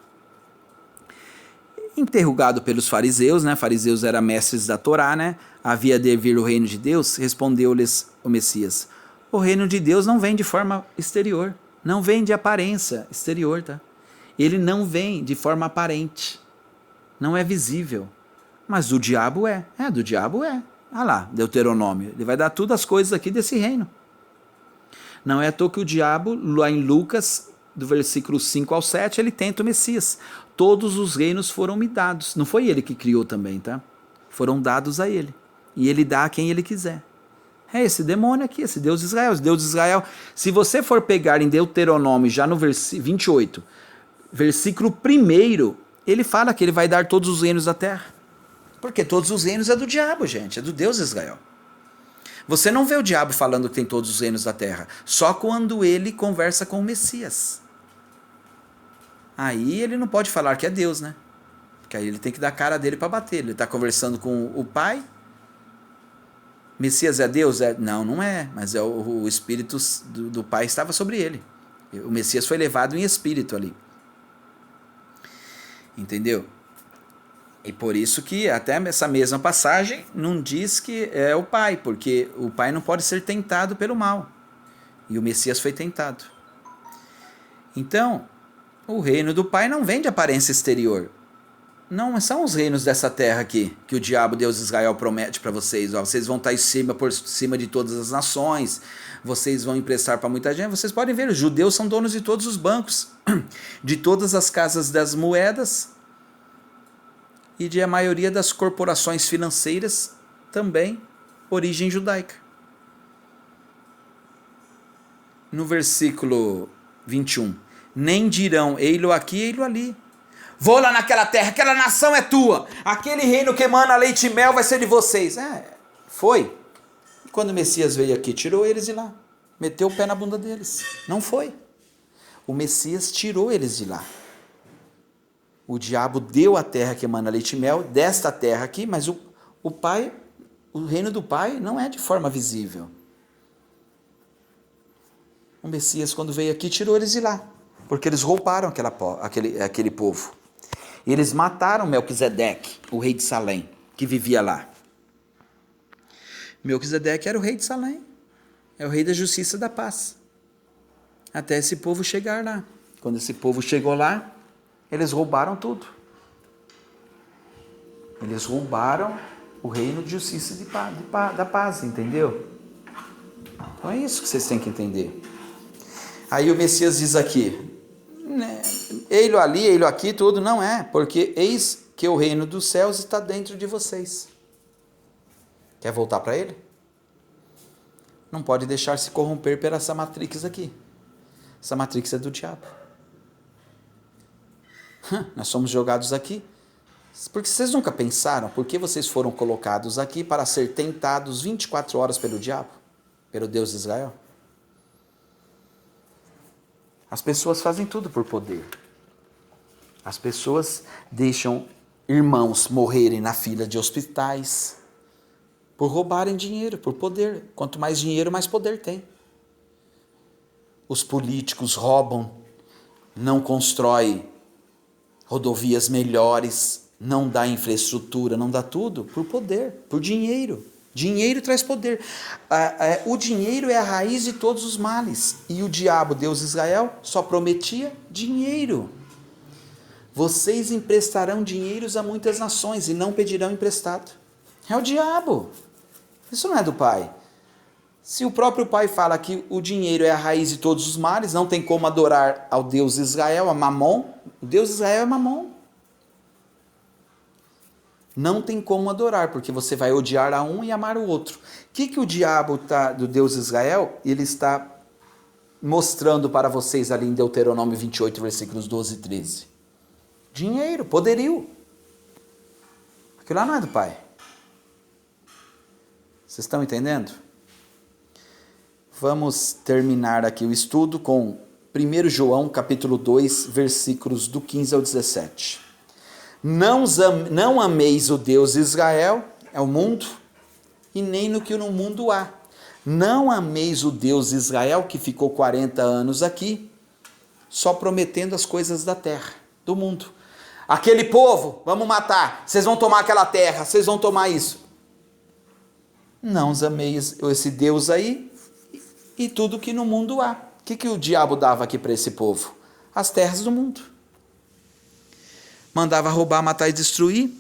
[SPEAKER 1] Interrogado pelos fariseus, né? Fariseus eram mestres da Torá, né? Havia de vir o reino de Deus, respondeu-lhes o Messias: o reino de Deus não vem de forma exterior, não vem de aparência exterior, tá? Ele não vem de forma aparente, não é visível. Mas do diabo é. Do diabo é. Ah lá, Deuteronômio. Ele vai dar todas as coisas aqui desse reino. Não é à toa que o diabo, lá em Lucas, do versículo 5 ao 7, ele tenta o Messias. Todos os reinos foram me dados. Não foi ele que criou também, tá? Foram dados a ele. E ele dá a quem ele quiser. É esse demônio aqui, esse Deus de Israel. Esse Deus de Israel, se você for pegar em Deuteronômio, já no versículo 28, versículo 1, ele fala que ele vai dar todos os reinos da terra. Porque todos os reinos é do diabo, gente. É do Deus de Israel. Você não vê o diabo falando que tem todos os reinos da terra, só quando ele conversa com o Messias. Aí ele não pode falar que é Deus, né? Porque aí ele tem que dar a cara dele para bater. Ele está conversando com o Pai. Messias é Deus? Não é. Mas o Espírito do Pai estava sobre ele. O Messias foi levado em espírito ali. Entendeu? E por isso que até essa mesma passagem não diz que é o Pai, porque o Pai não pode ser tentado pelo mal. E o Messias foi tentado. Então, o reino do Pai não vem de aparência exterior. Não são os reinos dessa terra aqui, que o diabo, Deus de Israel, promete para vocês. Ó, vocês vão estar por cima de todas as nações, vocês vão emprestar para muita gente. Vocês podem ver, os judeus são donos de todos os bancos, de todas as casas das moedas, e de a maioria das corporações financeiras também, origem judaica. No versículo 21, nem dirão, ei-lo aqui, ei-lo ali. Vou lá naquela terra, aquela nação é tua, aquele reino que emana leite e mel vai ser de vocês. Foi. E quando o Messias veio aqui, tirou eles de lá, meteu o pé na bunda deles. Não foi. O Messias tirou eles de lá. O diabo deu a terra que emana leite e mel, desta terra aqui, mas o Pai, o reino do Pai não é de forma visível. O Messias, quando veio aqui, tirou eles de lá, porque eles roubaram aquele povo. Eles mataram Melquisedeque, o rei de Salém, que vivia lá. Melquisedeque era o rei de Salém, é o rei da justiça e da paz. Até esse povo chegar lá. Quando esse povo chegou lá, eles roubaram tudo. Eles roubaram o reino de justiça e da paz, entendeu? Então é isso que vocês têm que entender. Aí o Messias diz aqui, ei-lo ali, ei-lo aqui, tudo, não é, porque eis que o reino dos céus está dentro de vocês. Quer voltar para ele? Não pode deixar se corromper por essa matrix aqui. Essa matrix é do diabo. Nós somos jogados aqui. Porque vocês nunca pensaram por que vocês foram colocados aqui para ser tentados 24 horas pelo diabo? Pelo Deus de Israel? As pessoas fazem tudo por poder. As pessoas deixam irmãos morrerem na fila de hospitais por roubarem dinheiro, por poder. Quanto mais dinheiro, mais poder tem. Os políticos roubam, não constroem rodovias melhores, não dá infraestrutura, não dá tudo por poder, por dinheiro. Dinheiro traz poder. O dinheiro é a raiz de todos os males. E o diabo, Deus de Israel, só prometia dinheiro. Vocês emprestarão dinheiros a muitas nações e não pedirão emprestado. É o diabo. Isso não é do Pai. Se o próprio Pai fala que o dinheiro é a raiz de todos os males, não tem como adorar ao Deus de Israel, a Mamon. O Deus de Israel é Mamon. Não tem como adorar, porque você vai odiar a um e amar o outro. O que o diabo do Deus de Israel, ele está mostrando para vocês ali em Deuteronômio 28, versículos 12 e 13? Dinheiro, poderio. Aquilo lá não é do Pai. Vocês estão entendendo? Vamos terminar aqui o estudo com 1 João, capítulo 2, versículos do 15 ao 17. Não ameis o Deus de Israel, é o mundo, e nem no que no mundo há. Não ameis o Deus de Israel, que ficou 40 anos aqui, só prometendo as coisas da terra, do mundo. Aquele povo, vamos matar, vocês vão tomar aquela terra, vocês vão tomar isso. Não ameis esse Deus aí, e tudo que no mundo há. O que o diabo dava aqui para esse povo? As terras do mundo. Mandava roubar, matar e destruir,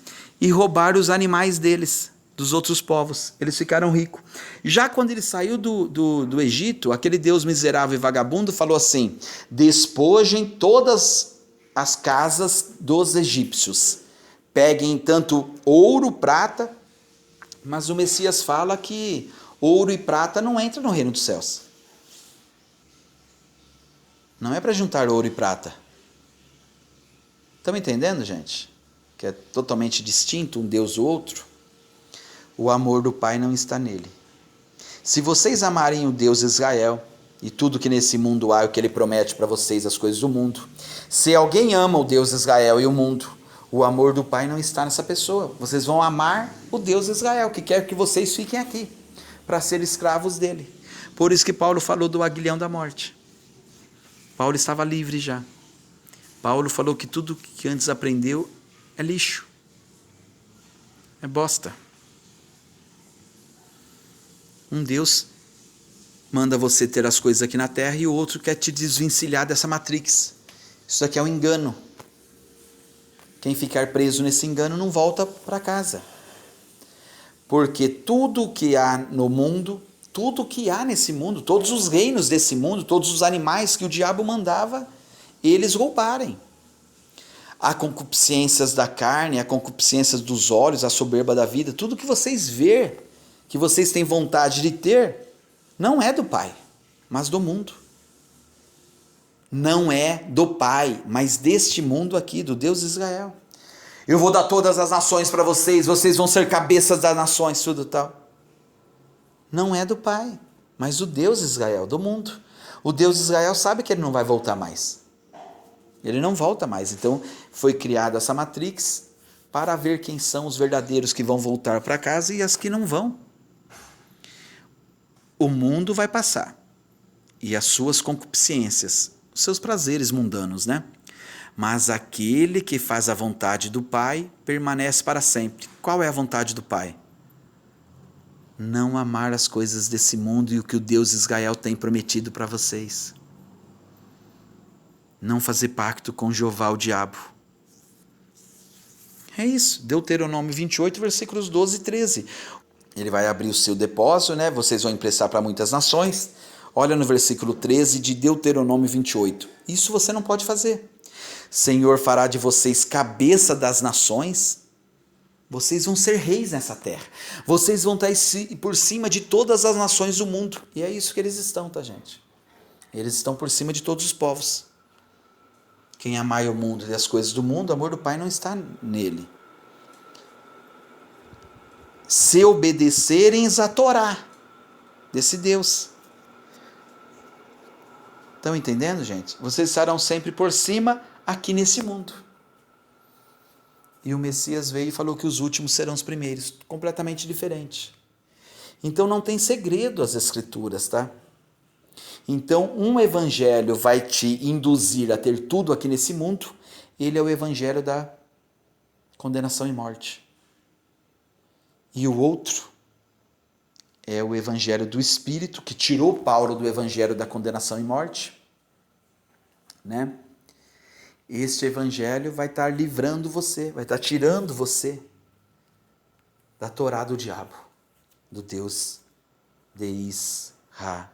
[SPEAKER 1] e roubar os animais deles, dos outros povos. Eles ficaram ricos. Já quando ele saiu do Egito, aquele Deus miserável e vagabundo falou assim: despojem todas as casas dos egípcios. Peguem tanto ouro, prata, mas o Messias fala que ouro e prata não entram no reino dos céus. Não é para juntar ouro e prata. Estão entendendo, gente? Que é totalmente distinto um Deus do outro. O amor do Pai não está nele. Se vocês amarem o Deus de Israel e tudo que nesse mundo há, o que ele promete para vocês, as coisas do mundo. Se alguém ama o Deus de Israel e o mundo, o amor do Pai não está nessa pessoa. Vocês vão amar o Deus de Israel, que quer que vocês fiquem aqui, para ser escravos dele. Por isso que Paulo falou do aguilhão da morte. Paulo estava livre já. Paulo falou que tudo que antes aprendeu é lixo, é bosta. Um Deus manda você ter as coisas aqui na terra e o outro quer te desvencilhar dessa matrix. Isso aqui é um engano. Quem ficar preso nesse engano não volta para casa. Porque tudo que há no mundo, tudo que há nesse mundo, todos os reinos desse mundo, todos os animais que o diabo mandava, eles roubarem. Há concupiscências da carne, há concupiscências dos olhos, a soberba da vida, tudo que vocês vê, que vocês têm vontade de ter, não é do Pai, mas do mundo. Não é do Pai, mas deste mundo aqui, do Deus de Israel. Eu vou dar todas as nações para vocês, vocês vão ser cabeças das nações, tudo tal. Não é do Pai, mas do Deus de Israel, do mundo. O Deus de Israel sabe que ele não vai voltar mais. Ele não volta mais. Então, foi criada essa matrix para ver quem são os verdadeiros que vão voltar para casa e as que não vão. O mundo vai passar. e as suas concupiscências, os seus prazeres mundanos, né? Mas aquele que faz a vontade do Pai permanece para sempre. Qual é a vontade do Pai? Não amar as coisas desse mundo e o que o Deus Israel tem prometido para vocês. Não fazer pacto com Jeová, o diabo. É isso, Deuteronômio 28, versículos 12 e 13. Ele vai abrir o seu depósito, né? Vocês vão emprestar para muitas nações. Olha no versículo 13 de Deuteronômio 28. Isso você não pode fazer. Senhor fará de vocês cabeça das nações. Vocês vão ser reis nessa terra. Vocês vão estar por cima de todas as nações do mundo. E é isso que eles estão, tá, gente? Eles estão por cima de todos os povos. Quem amar o mundo e as coisas do mundo, o amor do Pai não está nele. Se obedecerem a Torá desse Deus. Estão entendendo, gente? Vocês estarão sempre por cima aqui nesse mundo. E o Messias veio e falou que os últimos serão os primeiros. Completamente diferente. Então não tem segredo as Escrituras, tá? Então um evangelho vai te induzir a ter tudo aqui nesse mundo. Ele é o evangelho da condenação e morte. E o outro é o evangelho do Espírito, que tirou Paulo do evangelho da condenação e morte, né? Este evangelho vai estar livrando você, vai estar tirando você da Torá do diabo, do Deus de Israel.